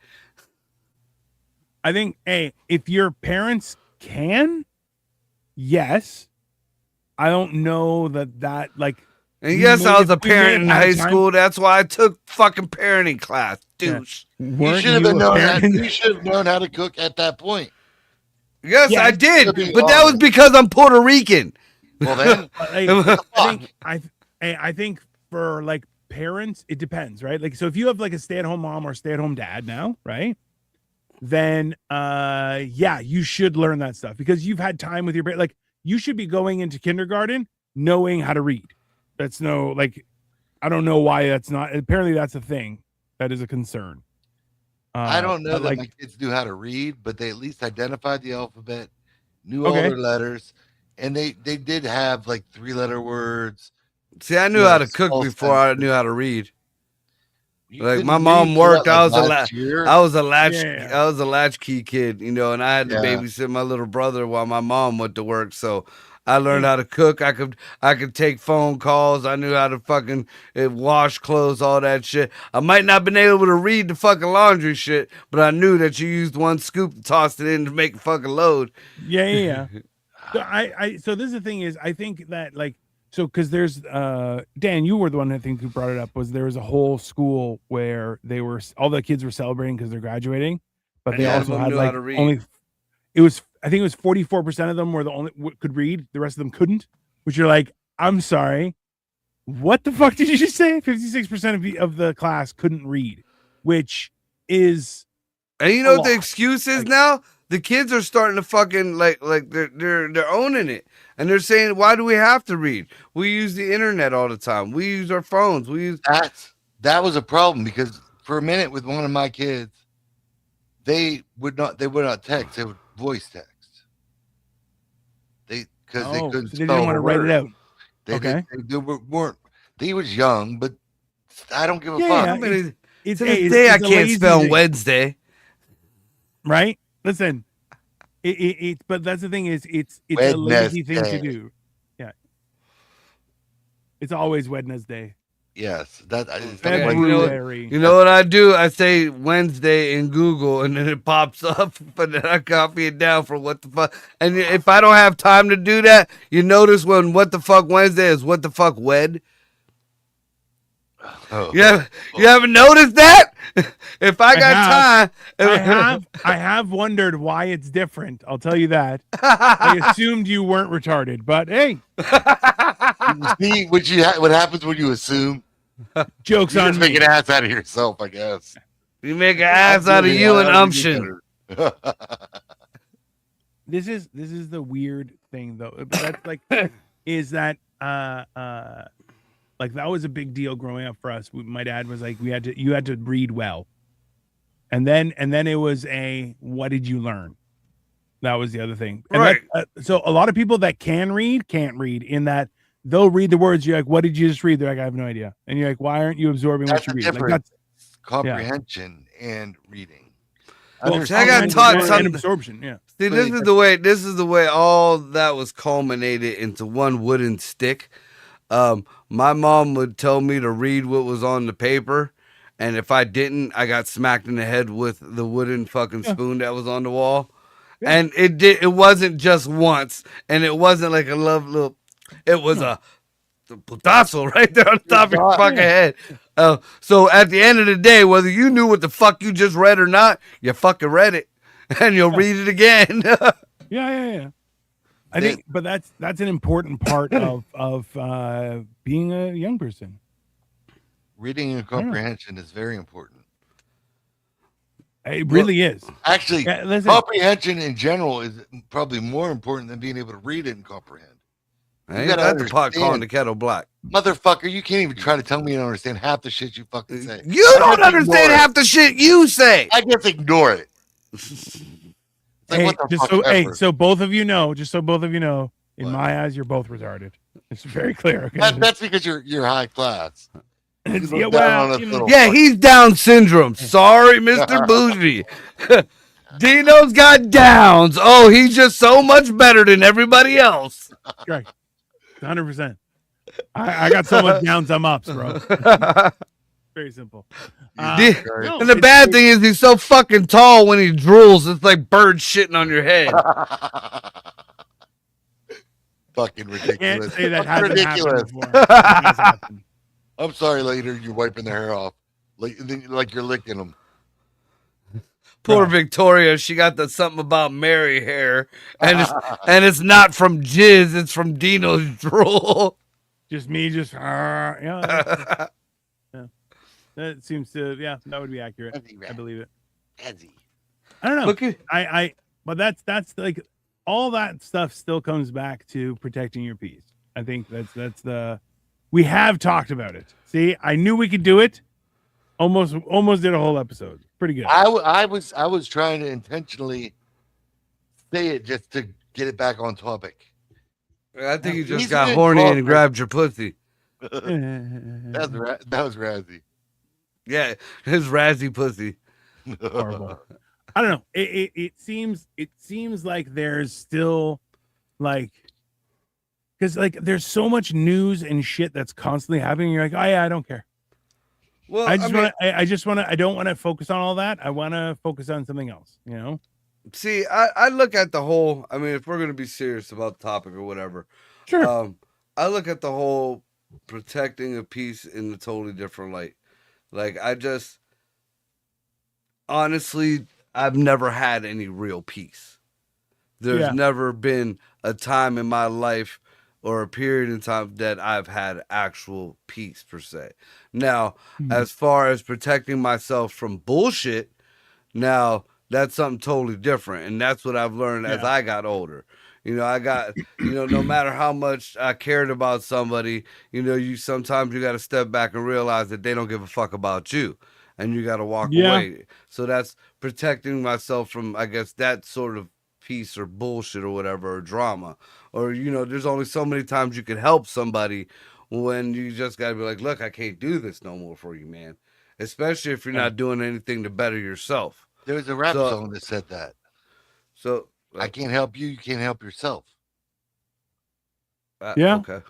I think, hey, if your parents can, yes. I don't know that like. And yes, I was a parent in high school. That's why I took fucking parenting class, douche. Yeah. You should have known how to cook at that point. Yes, I did, but that was because I'm Puerto Rican. Well, then, I think for like parents, it depends, right? Like, so if you have like a stay-at-home mom or stay-at-home dad now, right? Then, yeah, you should learn that stuff because you've had time with your parents. Like, you should be going into kindergarten knowing how to read. That's I don't know why that's not. Apparently, that's a thing. That is a concern. I don't know that my kids knew how to read, but they at least identified the alphabet, knew all their letters, and they did have like 3-letter words. See, I knew how to cook before I knew how to read. Like my mom worked, I was a latchkey kid, you know, and I had to babysit my little brother while my mom went to work. So I learned how to cook. I could take phone calls. I knew how to fucking wash clothes, all that shit. I might not have been able to read the fucking laundry shit, but I knew that you used one scoop and tossed it in to make a fucking load. Yeah. So this is the thing is, I think that like, so because there's Dan, you were the one I think who brought it up. Was there was a whole school where all the kids were celebrating because they're graduating, but they also had like only. I think it was 44% of them were the only could read. The rest of them couldn't. Which you're like, I'm sorry, what the fuck did you just say? 56% of the class couldn't read, which is. And you know what the excuse is now? The kids are starting to fucking like they're owning it. And they're saying, why do we have to read? We use the internet all the time. We use our phones. That was a problem because for a minute with one of my kids, they would not text, they would voice text. Because they Oh, couldn't so they spell didn't want the to write word. it out. They Okay. weren't. He was young, but I don't give a Yeah, fuck. yeah. I mean, It's to hey, this day, I it's a can't lazy spell thing, Wednesday. right? Listen, but that's the thing is it's a lazy thing to Wednesday. do. Yeah, it's always Wednesday. Yes, that is Yeah, February. You know what I do? I say Wednesday in Google, and then it pops up, but then I copy it down for what the fuck. And if I don't have time to do that, you notice when what the fuck Wednesday is what the fuck wed. Oh. You haven't noticed that? If I got time, I have wondered why it's different. I'll tell you that. I assumed you weren't retarded, but hey, See what happens when you assume. jokes You on just make me. an ass out of yourself, I guess. you make an ass out of you and umption. This is the weird thing though. But that's like is that like that was a big deal growing up for us. My dad was like you had to read well. And then it was what did you learn? That was the other thing. And Right. So a lot of people that can read can't read in that they'll read the words. You're like, what did you just read? They're like, I have no idea. And you're like, why aren't you absorbing That's what you the read? Like difference. that's Comprehension and reading. well, see, I got taught and something. absorption. Yeah. See, this is the way all that was culminated into one wooden stick. My mom would tell me to read what was on the paper, and if I didn't, I got smacked in the head with the wooden fucking spoon that was on the wall. Yeah. And it wasn't just once, and it wasn't like a little, it was a putazo right there on the top of your fucking head. So at the end of the day, whether you knew what the fuck you just read or not, you fucking read it, and you'll read it again. Yeah. I think, but that's an important part of being a young person. Reading and comprehension is very important. It really is. Actually, Yeah, listen, comprehension in general is probably more important than being able to read it and comprehend. Ain't gotta that the pot understand. calling the kettle black? Motherfucker, you can't even try to tell me you don't understand half the shit you fucking say. You I don't just understand ignore it. half the shit you say. I just ignore it. It's like, hey, what the just fuck so ever. so both of you know, in What? my eyes, you're both retarded. It's very clear. Okay. That's because you're high class. It's- you yeah, look down well, on us you know, little Yeah, fuckers. he's Down syndrome. Sorry, Mr. Bougie. Dino's got Downs. Oh, he's just so much better than everybody else. right. 100%. I got so much downs, I'm ups, bro. Very simple. Di- No, and the it's- bad thing is he's so fucking tall when he drools, it's like birds shitting on your head. Fucking I ridiculous. can't say that Fucking hasn't ridiculous. happened before. It has happened. I'm sorry, later you're wiping their hair off, like you're licking them. Poor Right. Victoria, she got the something about Mary hair, and it's not from jizz, it's from Dino's drool. Just me, yeah. That seems to, that would be accurate. I believe it. I don't know. Look at But that's like all that stuff still comes back to protecting your peace. I think that's we have talked about it. See, I knew we could do it. Almost did a whole episode. Pretty good. I was trying to intentionally say it just to get it back on topic. I think you just He's got been horny and talking. grabbed your pussy. That was Razzie. Yeah, his Razzie pussy. Horrible. I don't know. It seems like there's still like because like there's so much news and shit that's constantly happening. You're like, oh yeah, I don't care. Well, I don't want to focus on all that. I want to focus on something else. You know. see, I look at the whole. I mean, if we're gonna be serious about the topic or whatever, Sure. I look at the whole protecting a piece in a totally different light. Like honestly, I've never had any real peace. There's Yeah. never been a time in my life or a period in time that I've had actual peace per se. Now, Mhm. as far as protecting myself from bullshit, now that's something totally different. And that's what I've learned as Yeah. I got older. I got, no matter how much I cared about somebody, you sometimes you got to step back and realize that they don't give a fuck about you. and you got to walk Yeah. away. So that's protecting myself from, I guess, that sort of piece or bullshit or whatever, or drama. Or, there's only so many times you can help somebody when you just got to be like, look, I can't do this no more for you, man. Especially if you're not doing anything to better yourself. There was a rap song that said that. So I can't help you. You can't help yourself. Yeah. Okay.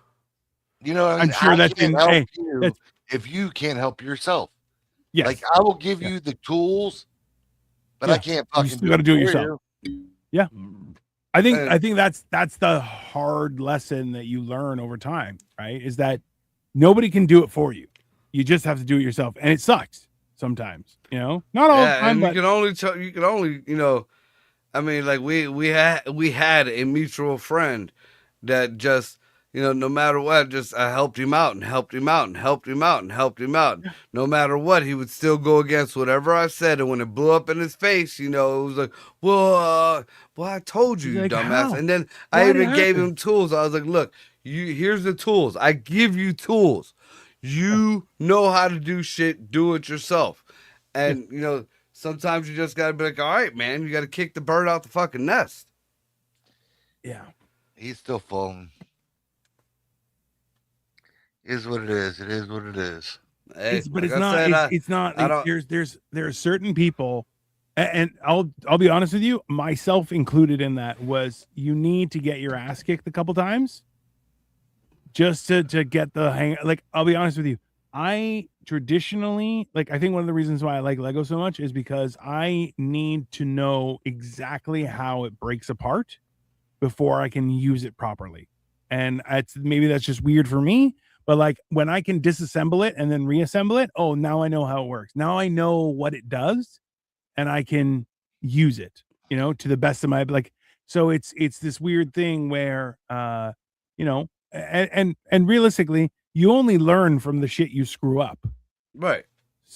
You know what I mean? I'm sure I that's can't in- help hey, you that's- if you can't help yourself. Yes. Like I will give you the tools, but I can't fucking still gotta do it for yourself. you. Yeah. I think And- that's the hard lesson that you learn over time, right? Is that nobody can do it for you. You just have to do it yourself. And it sucks sometimes, not all the time, and but you can only, I mean, like we had a mutual friend that just, no matter what, just I helped him out and helped him out and helped him out and helped him out. No matter what, he would still go against whatever I said. And when it blew up in his face, it was like, well, I told you, He's like, dumbass. how? And then Why I did it even gave happen? him tools. I was like, look, here's the tools. I give you tools. You know how to do shit. Do it yourself. And, sometimes you just got to be like, all right, man, you got to kick the bird out the fucking nest. yeah. He's still falling. Is what it is. It is what it is. Hey, But like it's I not. said, It's not. I don't- There are certain people, and I'll be honest with you, myself included in that. Was you need to get your ass kicked a couple times, just to get the hang. Like I'll be honest with you, I traditionally I think one of the reasons why I like Lego so much is because I need to know exactly how it breaks apart before I can use it properly, and maybe that's just weird for me. But like when I can disassemble it and then reassemble it, oh, now I know how it works. Now I know what it does, and I can use it, to the best of my So it's this weird thing where, and realistically, you only learn from the shit you screw up, right.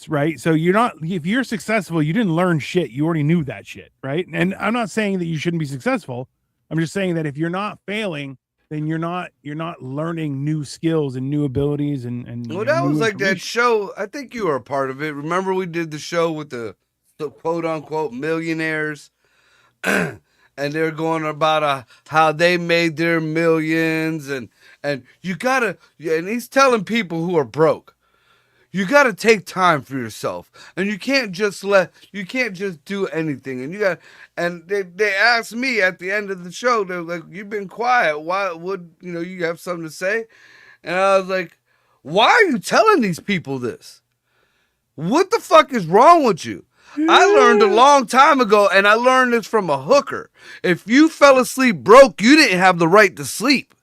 right? So if you're successful, you didn't learn shit. You already knew that shit, right? And I'm not saying that you shouldn't be successful. I'm just saying that if you're not failing, then you're not learning new skills and new abilities and Well, that was new like that information. show. I think you were a part of it. Remember we did the show with the quote unquote millionaires, and they're going about how they made their millions, and you gotta, and he's telling people who are broke, you gotta take time for yourself, and you can't just do anything, and they asked me at the end of the show, they're like, you've been quiet, why would you have something to say? And I was like, why are you telling these people this? What the fuck is wrong with you? I learned a long time ago, and I learned this from a hooker. If you fell asleep broke, you didn't have the right to sleep.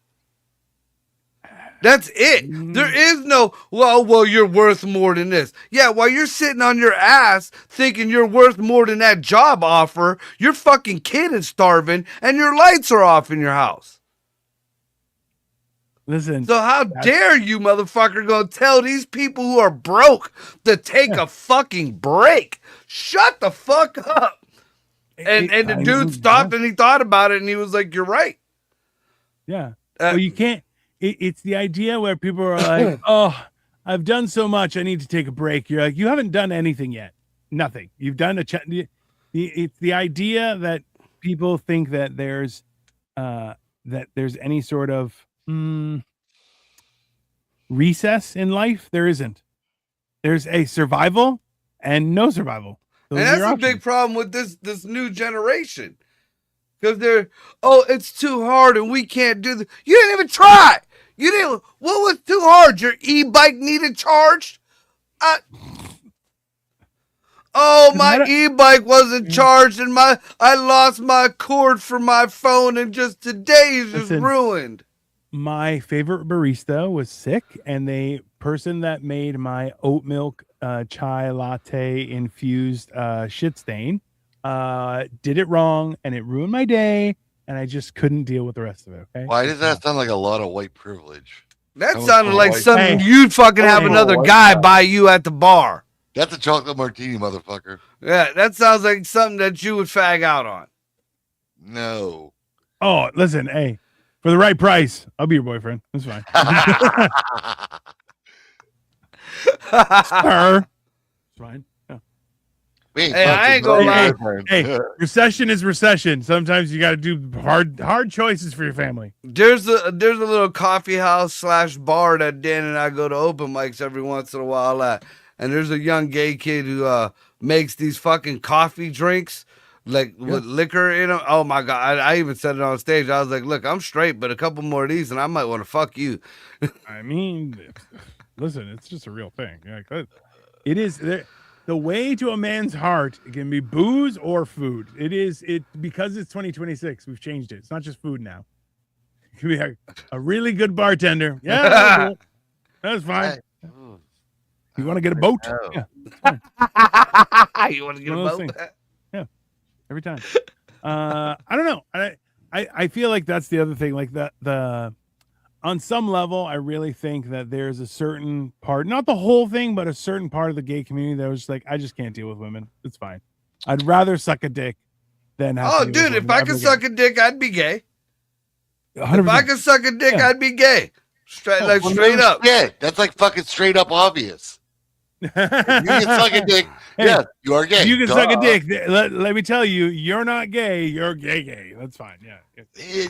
That's it. There is no, well, you're worth more than this. Yeah, while you're sitting on your ass thinking you're worth more than that job offer, your fucking kid is starving and your lights are off in your house. Listen, So how dare you, motherfucker, gonna tell these people who are broke to take a fucking break? Shut the fuck up. And the dude stopped and he thought about it and he was like, you're right. Yeah. Well, you can't. It's the idea where people are like, "Oh, I've done so much. I need to take a break." You're like, you haven't done anything yet. Nothing. You've done it's the idea that people think that there's any sort of recess in life. There isn't. There's a survival and no survival. Those And are that's your a options. big problem with this new generation. Because it's too hard and we can't do this. You didn't even try. What was too hard? Your e-bike needed charged? My e-bike wasn't charged and I lost my cord for my phone and just today is just Listen. ruined. My favorite barista was sick, and the person that made my oat milk chai latte infused shit stain did it wrong, and it ruined my day, and I just couldn't deal with the rest of it. Okay. Why does that sound like a lot of white privilege? That was sounded so like white. something Hey. you'd fucking have Hey. another White guy guy. buy you at the bar. That's a chocolate martini, motherfucker. Yeah, that sounds like something that you would fag out on. No. Oh, listen, hey, for the right price, I'll be your boyfriend. That's fine. Sir. It's fine. We Hey, I ain't fucking gonna love Hey, that. recession is recession. Sometimes you got to do hard choices for your family. There's a little coffee house / bar that Dan and I go to open mics every once in a while at, and there's a young gay kid who makes these fucking coffee drinks like with liquor in them. Oh my god! I even said it on stage. I was like, "Look, I'm straight, but a couple more of these, and I might want to fuck you." I mean, listen, it's just a real thing. Like, it is the way to a man's heart. It can be booze or food. It because it's 2026. We've changed it. It's not just food now. It can be a really good bartender. Yeah, that's fine. You want to get a boat? Oh. Yeah, You want to get One a of those vote? things. every time. I don't know. I feel like that's the other thing. Like the on some level, I really think that there's a certain part, not the whole thing, but a certain part of the gay community that was just like, I just can't deal with women. It's fine. I'd rather suck a dick than have Oh, to deal with dude, if women I ever could again. suck a dick, I'd be gay. 100%. If I could suck a dick, Yeah. I'd be gay. Straight, Oh, like Well, straight no up. shit. That's like fucking straight up obvious. If you can suck a dick, Hey, yes, you are gay. If you can suck a Duh. dick, let me tell you, you're not gay. You're gay. That's fine. Yeah.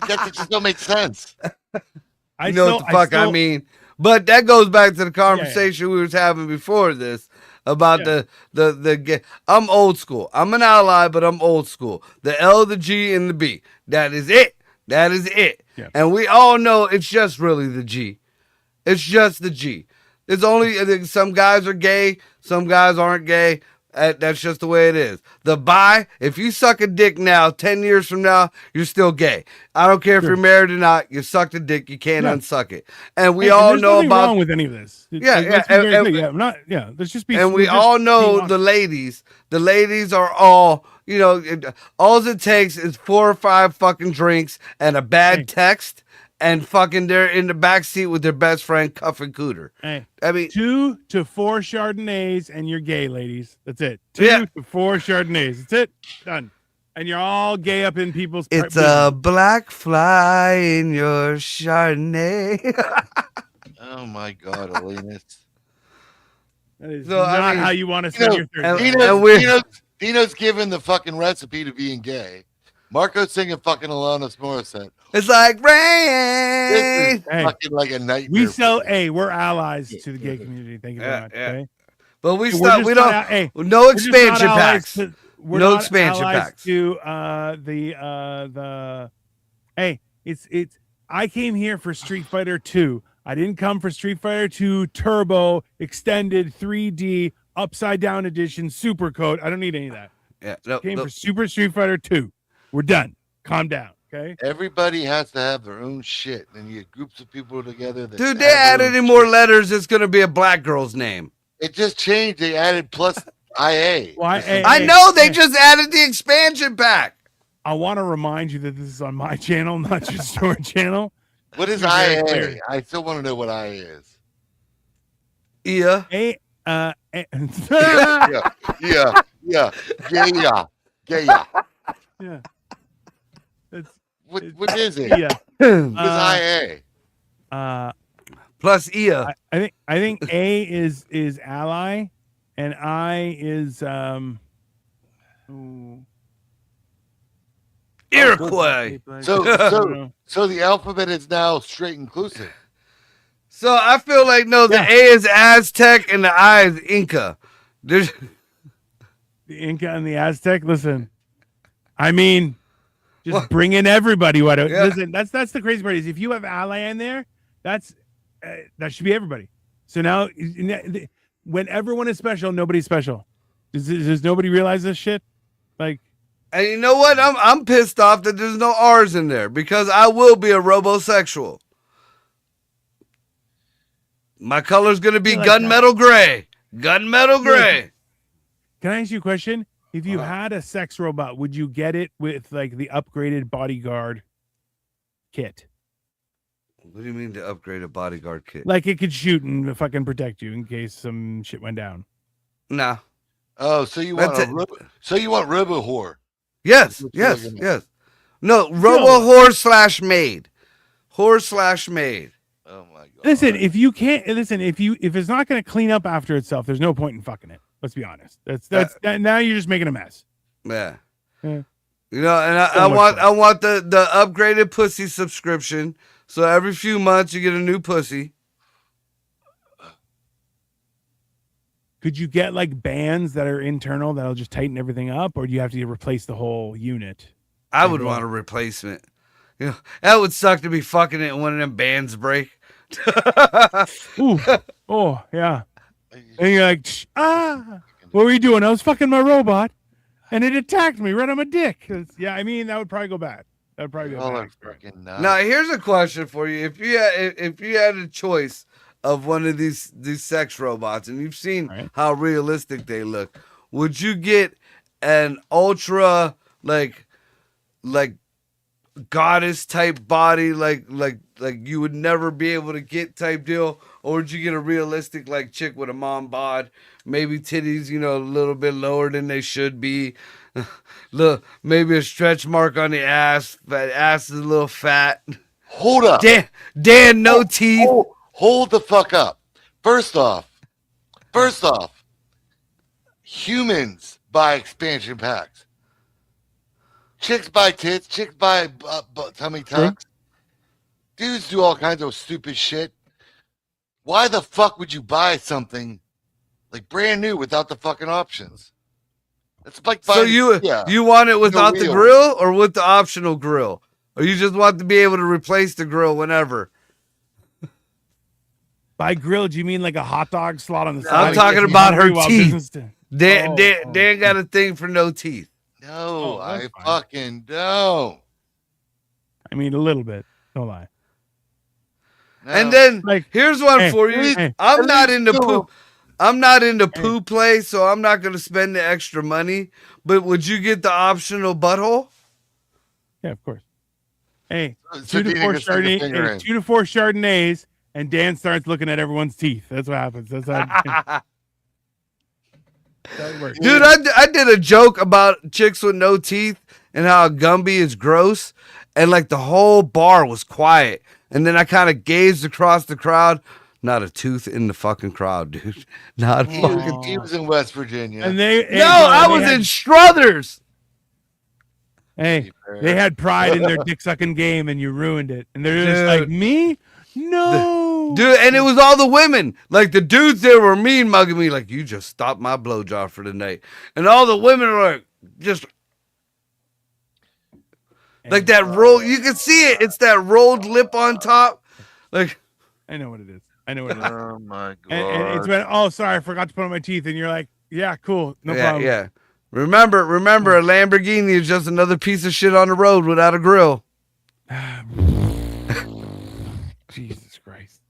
That just don't make sense. You know what the fuck I mean? But that goes back to the Yeah. conversation we was having before this about Yeah. the gay. I'm old school. I'm an ally, but I'm old school. The L, the G, and the B. That is it. That is it. Yeah. And we all know it's just really the G. It's just the G. It's only some guys are gay, some guys aren't gay. That's just the way it is. The bi, if you suck a dick now, 10 years from now, you're still gay. I don't care if Sure. you're married or not. You sucked a dick, you can't Yeah. unsuck it. And we Hey, all there's know nothing about wrong with any of this. Yeah, Let's yeah, be very and- clear. Yeah, I'm not. Yeah, let's just be. and we we're just all know being the honest. ladies. The ladies are all, all it takes is 4 or 5 fucking drinks and a bad Hey. text, and fucking they're in the back seat with their best friend cuffing cooter. Hey, I mean, 2 to 4 Chardonnays and you're gay, ladies. That's it. 2 Yeah. to 4 Chardonnays. That's it. Done. And you're all gay up in people's. it's a black fly in your Chardonnay. Oh my God, Elenas. That is So, I not mean, how you want to you spend know, your and- Thursday. Dino's given the fucking recipe to being gay. Marco's singing fucking Alanis Morissette. It's like This rain. is Hey, fucking like a nightmare. We sell. for me. Hey, we're allies to the gay community. Thank you very Yeah, much. yeah. Okay? But we We're stop. just We not don't. al- hey, No we're just not expansion allies packs. we're No not expansion allies packs. To the hey, it's I came here for Street Fighter 2. I didn't come for Street Fighter 2 Turbo Extended 3D Upside Down Edition Super Code. I don't need any of that. Yeah, no, Came no. for Super Street Fighter 2. We're done. Calm down. Okay. Everybody has to have their own shit, and you get groups of people together. That Dude, they have their added own any more shit. letters, it's gonna be a black girl's name. It just changed. They added plus IA. Well, hey, I know they hey. just added the expansion pack. I want to remind you that this is on my channel, not just your channel. What is Be very IA? clear. I still want to know what IA is. Yeah. Hey, Yeah, yeah, yeah, yeah, yeah. yeah. It's What is it? yeah. What is IA? Plus Ia. I think A is ally, and I is ooh, Iroquois. So the alphabet is now straight inclusive. So I feel like no, the Yeah. A is Aztec and the I is Inca. There's the Inca and the Aztec. Listen, I mean, just Well, bring in everybody. Why don't yeah. listen? That's the crazy part is if you have ally in there, that should be everybody. So now, when everyone is special, nobody's special. Does nobody realize this shit? Like, and you know what? I'm pissed off that there's no R's in there because I will be a robosexual. My color's gonna be I like gunmetal gray. Gunmetal gray. can I ask you a question? If you Uh-huh. had a sex robot, would you get it with like the upgraded bodyguard kit? What do you mean to upgrade a bodyguard kit? Like it could shoot and fucking protect you in case some shit went down. Nah. Oh, so you want That's Robo Whore? Yes, What you're yes, looking at. yes. No, robo whore / maid. Whore / maid. Oh my God! Listen, if it's not going to clean up after itself, there's no point in fucking it. Let's be honest. Now you're just making a mess. Yeah. Yeah. You know, and So much I want the upgraded pussy subscription. So every few months you get a new pussy. Could you get like bands that are internal that'll just tighten everything up, or do you have to replace the whole unit? I would want a replacement. You know, that would suck to be fucking it and one of them bands break. Ooh. Oh, yeah. And you're like, what were you doing? I was fucking my robot, and it attacked me right on my dick. Yeah, I mean, that would probably go bad. That would probably go Y'all bad. are freaking nuts. Now here's a question for you: if you had a choice of one of these sex robots, and you've seen Right. how realistic they look, would you get an ultra like goddess type body, like you would never be able to get type deal, or would you get a realistic like chick with a mom bod, maybe titties, you know, a little bit lower than they should be, look, maybe a stretch mark on the ass, but ass is a little fat. Hold up. Dan, no teeth. Hold the fuck up. First off, humans buy expansion packs. Chicks buy tits. Chicks buy tummy tucks. Dudes do all kinds of stupid shit. Why the fuck would you buy something like brand new without the fucking options? It's like So buying, you want it without the wheel. grill or with the optional grill, or you just want to be able to replace the grill whenever? By grill, do you mean like a hot dog slot on the side? I'm talking about her While teeth. business to- Dan got a thing for no teeth. No, that's I fine. fucking don't. I mean, a little bit. Don't lie. No. And then Like, here's one hey, for you. hey, I'm not into no. poo. I'm not into poo play, so I'm not going to spend the extra money. But would you get the optional butthole? yeah, of course. Hey, So 2 to Dina 4 can stick a finger Chardonnay, in. 2 to 4 Chardonnays, and Dan starts looking at everyone's teeth. That's what happens. That's how it works. Dude, I did a joke about chicks with no teeth and how Gumby is gross, and like the whole bar was quiet. And then I kind of gazed across the crowd. Not a tooth in the fucking crowd, dude. Not He fucking. was, he was in West Virginia. And they No, I was in Struthers. Hey, they had pride in their dick sucking game, and you ruined it. And they're just like, me? No, Dude, and it was all the women. Like the dudes there were mean mugging me, like, you just stopped my blowjob for the night. And all the women were like, just like that roll. You can see it. It's that rolled lip on top. Like, I know what it is. I know what it is. Oh my god! And it's when, oh, sorry, I forgot to put on my teeth, and you're like, yeah, cool, no yeah, problem. yeah. Remember, a Lamborghini is just another piece of shit on the road without a grill. Jesus Christ.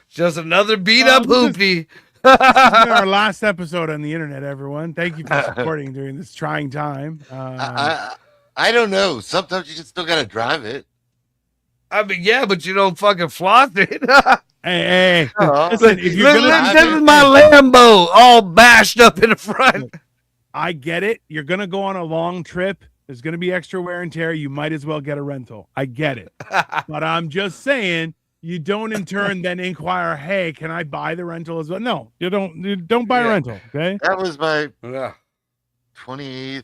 Just another beat up This is- hoopty. This has been our last episode on the internet, everyone. Thank you for supporting during this trying time. I don't know. Sometimes you just still gotta drive it. I mean, yeah, but you don't fucking floss it. Hey, Oh. listen, if you're Look, gonna, this is my Lambo, all bashed up in the front. I get it. You're gonna go on a long trip. There's gonna be extra wear and tear. You might as well get a rental. I get it, but I'm just saying, you don't in turn then inquire, hey, can I buy the rental as well? No, you don't. You don't buy a Yeah. rental. Okay. That was my Yeah. 28th,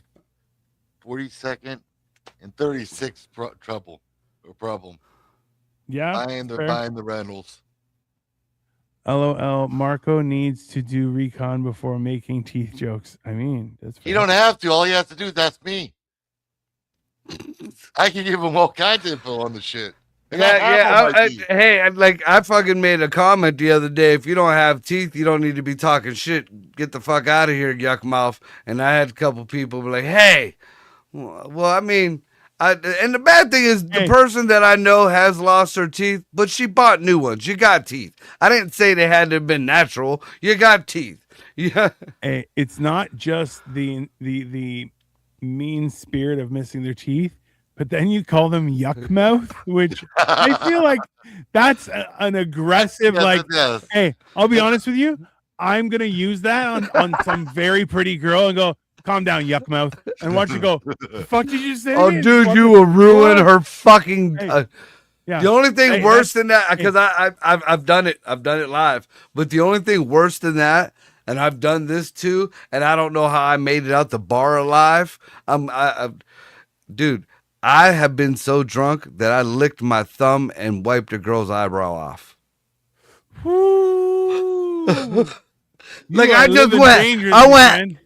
42nd, and 36th problem. Yeah. Buying fair. the rentals. LOL. Marco needs to do recon before making teeth jokes. I mean, that's You fair. don't have to. All you have to do is ask me. I can give him all kinds of info on the shit. And I have all my teeth. Hey, I fucking made a comment the other day. If you don't have teeth, you don't need to be talking shit. Get the fuck out of here, yuck mouth. And I had a couple people be like, hey, well, I mean, and the bad thing is the Hey. person that I know has lost her teeth, but she bought new ones. You got teeth. I didn't say they had to have been natural. You got teeth. Yeah. Hey, it's not just the mean spirit of missing their teeth, but then you call them yuck mouth, which I feel like that's an aggressive, Yes, like, it is. hey, I'll be honest with you. I'm going to use that on some very pretty girl and go, calm down, yuck mouth. And watch you go, the fuck did you say? Oh, And dude, fucking- you will ruin What? her fucking. Hey, yeah. The only thing Hey, worse than that, hey. because I've done it live. But the only thing worse than that and I've done this too, and I don't know how I made it out the bar alive. Dude, I have been so drunk that I licked my thumb and wiped a girl's eyebrow off. Woo. Like You I are just living went, dangerously, I went,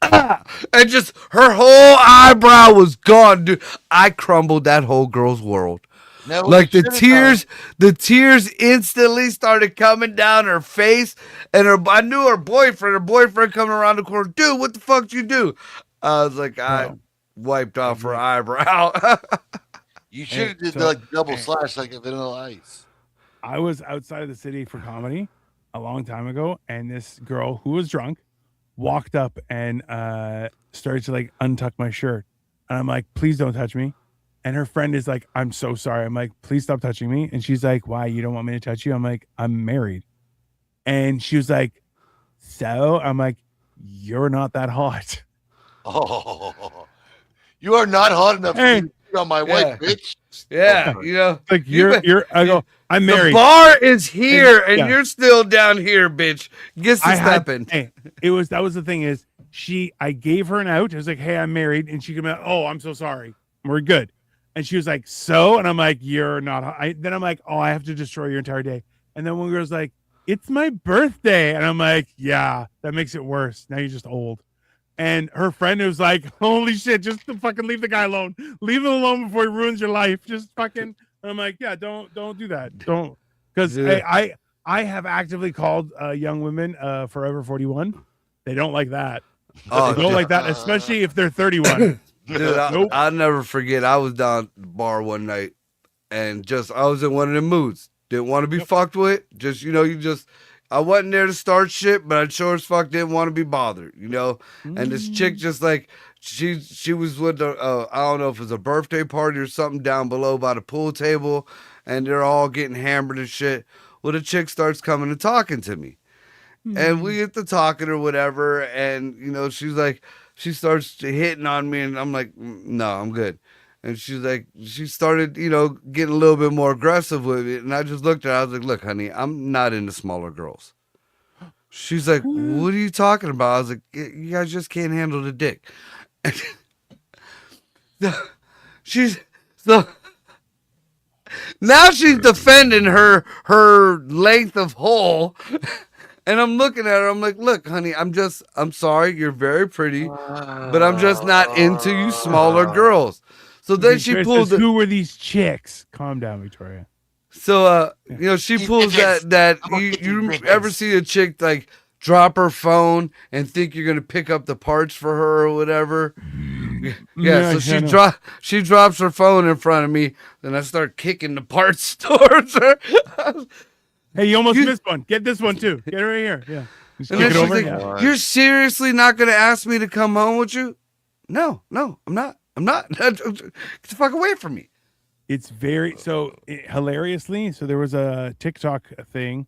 friend. and just her whole eyebrow was gone, dude. I crumbled that whole girl's world. No, Like you the should've tears instantly started coming down her face, and I knew her boyfriend coming around the corner. Dude, what the fuck did you do? I was like, I Bro. wiped off her eyebrow. You should have did so- like double slash like a Vanilla Ice. I was outside of the city for comedy a long time ago, and this girl who was drunk walked up and started to like untuck my shirt, and I'm like, please don't touch me. And her friend is like, I'm so sorry. I'm like, please stop touching me. And she's like, why? You don't want me to touch you? I'm like, I'm married. And she was like, so? I'm like, you're not that hot. Oh, you are not hot enough Hey. to cheat on my Yeah. wife, bitch. Yeah, Oh, you know. Like You you're I go, I'm The married. bar is here, and Yeah. you're still down here, bitch. Get to I had, stepping. hey, that was the thing is I gave her an out. I was like, hey, I'm married. And she came out, oh, I'm so sorry. We're good. And she was like, so? And I'm like, you're not. Then I'm like, oh, I have to destroy your entire day. And then one girl's like, it's my birthday. And I'm like, yeah, that makes it worse. Now you're just old. And her friend was like, holy shit, just to fucking leave the guy alone. Leave him alone before he ruins your life. Just fucking. And I'm like, yeah, don't do that. Don't. Because Dude. I have actively called young women Forever 41. They don't like that. Oh, They don't like that, especially if they're 31. dude, Nope. I'll never forget. I was down at the bar one night, and I was in one of them moods. Didn't want to be fucked with. Just I wasn't there to start shit, but I sure as fuck didn't want to be bothered, you know. And this chick just like she was with I don't know if it was a birthday party or something down below by the pool table, and they're all getting hammered and shit. Well, the chick starts coming and talking to me. And we get to talking or whatever, and you know, she starts hitting on me, and I'm like, no, I'm good. And she started, you know, getting a little bit more aggressive with it, and I just looked at her. I was like, look, honey, I'm not into smaller girls. She's like, what are you talking about? I was like, you guys just can't handle the dick. Now she's defending her length of hole. And I'm looking at her. I'm like, look, honey, I'm sorry. You're very pretty, but I'm just not into you smaller girls. So then she Victoria pulls says, who were these chicks? Calm down, Victoria. So you know, she pulls that you ever see a chick like drop her phone and think you're gonna pick up the parts for her or whatever? Yeah, so I know. she drops her phone in front of me, then I start kicking the parts towards her. Hey, you almost You- missed one. Get this one too. Get it right here. Yeah. Just And kick then it she's over. like, Yeah. you're seriously not gonna ask me to come home with you? No, I'm not. Get the fuck away from me. It's very hilariously. So there was a TikTok thing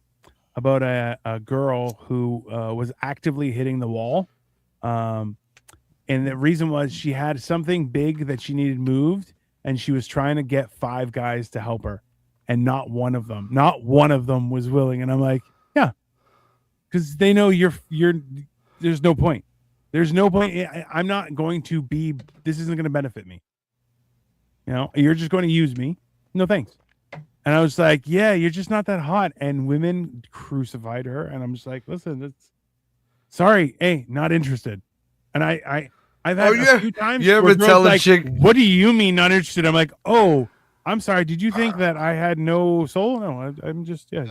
about a girl who was actively hitting the wall. And the reason was she had something big that she needed moved, and she was trying to get 5 guys to help her, and not one of them was willing. And I'm like, yeah, because they know you're. There's no point. There's no point. I'm not going to be. This isn't going to benefit me. You know, you're just going to use me. No thanks. And I was like, yeah, you're just not that hot. And women crucified her. And I'm just like, listen, that's sorry. Hey, not interested. And I've had a few times. you ever where girls tell a like, chick- what do you mean not interested? I'm like, oh, I'm sorry. Did you think that I had no soul? No, I'm just, yeah,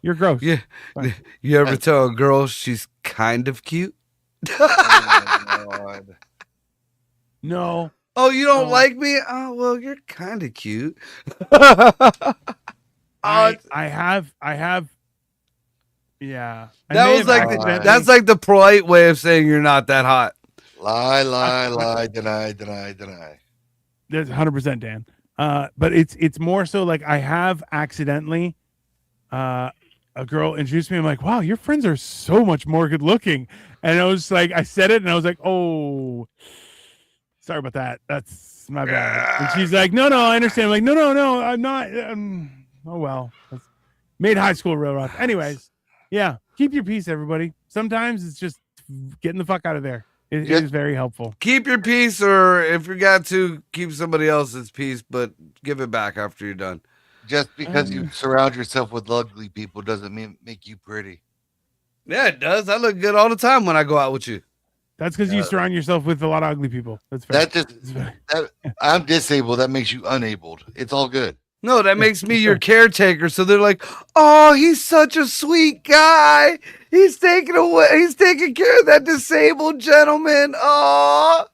you're gross. Yeah. Fine. You ever tell a girl she's kind of cute? Oh, God. No. Oh, you don't No. like me? Oh, well, you're kind of cute. I have, yeah. I That may was have like accidentally- that's like the polite way of saying you're not that hot. Lie, deny. That's 100% Dan. But it's more so like I have accidentally a girl introduced me. I'm like, wow, your friends are so much more good looking. And I was like, I said it and I was like, oh, sorry about that. That's my bad. And she's like, no, I understand. I'm like, no, I'm not. Oh, well. Made high school real rough. Anyways, yeah. keep your peace, everybody. Sometimes it's just getting the fuck out of there. It Yeah. is very helpful. Keep your peace, or if you got to, keep somebody else's peace, but give it back after you're done. Just because you surround yourself with ugly people doesn't mean make you pretty. Yeah, it does. I look good all the time when I go out with you. That's because you surround yourself with a lot of ugly people. That's fair. That just I'm disabled. That makes you unabled. It's all good. No, that makes me your caretaker. So they're like, "Oh, he's such a sweet guy. He's taking care of that disabled gentleman." Oh,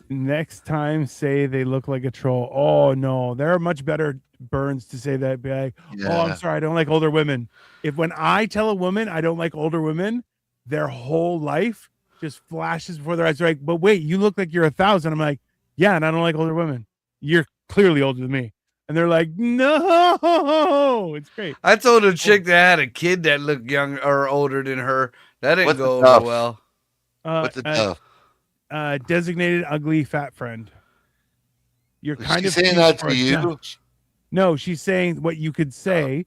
Next time, say they look like a troll. Oh no, there are much better burns to say that. Be like, oh, I'm sorry, I don't like older women. If when I tell a woman I don't like older women, their whole life just flashes before their eyes. They're like, but wait, you look like you're 1,000. I'm like, yeah, and I don't like older women. You're clearly older than me. And they're like, no, it's great. I told a chick that had a kid that looked young or older than her. That didn't What's go the over tough? well. What's the tough? Designated ugly fat friend. You're Was kind she of saying cute that for to a you? duff. No, she's saying what you could say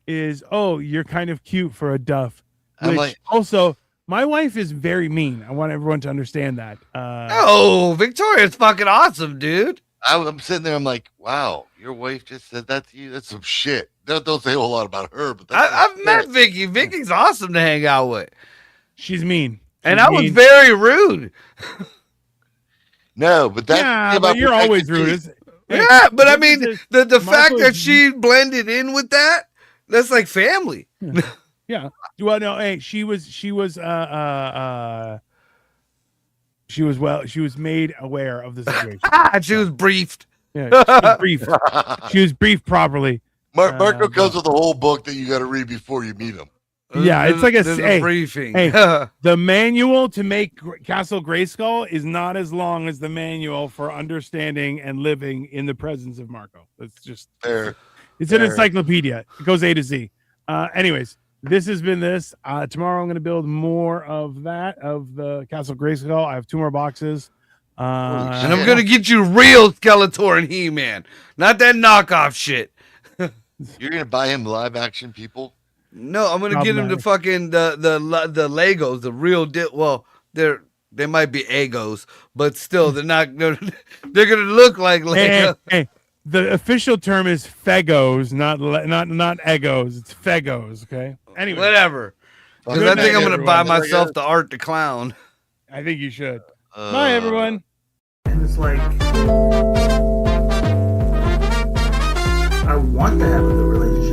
is, oh, you're kind of cute for a duff. I'm Which like- also, my wife is very mean. I want everyone to understand that. Oh, Victoria's fucking awesome, dude. I'm sitting there. I'm like, wow, your wife just said that to you. That's some shit. Don't say a whole lot about her, but that's I've met Vicky. Vicky's awesome to hang out with, She's mean. and She's I was mean. very rude. no, but that's Yeah, the thing but about you're always protecting rude. peace. Hey, Yeah, but I this mean, is- the fact Marco that is- she blended in with that's like family. Yeah. Well, no, hey, she was made aware of the situation. She was briefed. Yeah, she was briefed. She was briefed properly. Marco comes with a whole book that you got to read before you meet him. Yeah, it's like a- There's hey, briefing. hey. The manual to make Castle Grayskull is not as long as the manual for understanding and living in the presence of Marco. That's just Fair. it's an Fair. encyclopedia. It goes A to Z. Anyways, this has been this. Tomorrow I'm going to build more of the Castle Grayskull. I have 2 more boxes. And I'm gonna get you real Skeletor and He-Man, not that knockoff shit. You're gonna buy him live action people. No, I'm gonna get him the fucking the Legos, the real deal. Well, they might be Egos, but still, they're not. They're gonna look like Lego. Hey, the official term is Fegos, not Egos. It's Fegos. Okay. Anyway, Whatever. Because Good I think night, I'm gonna buy everyone. myself the Art the Clown. I think you should. Bye, everyone. And it's like, I want to have a good relationship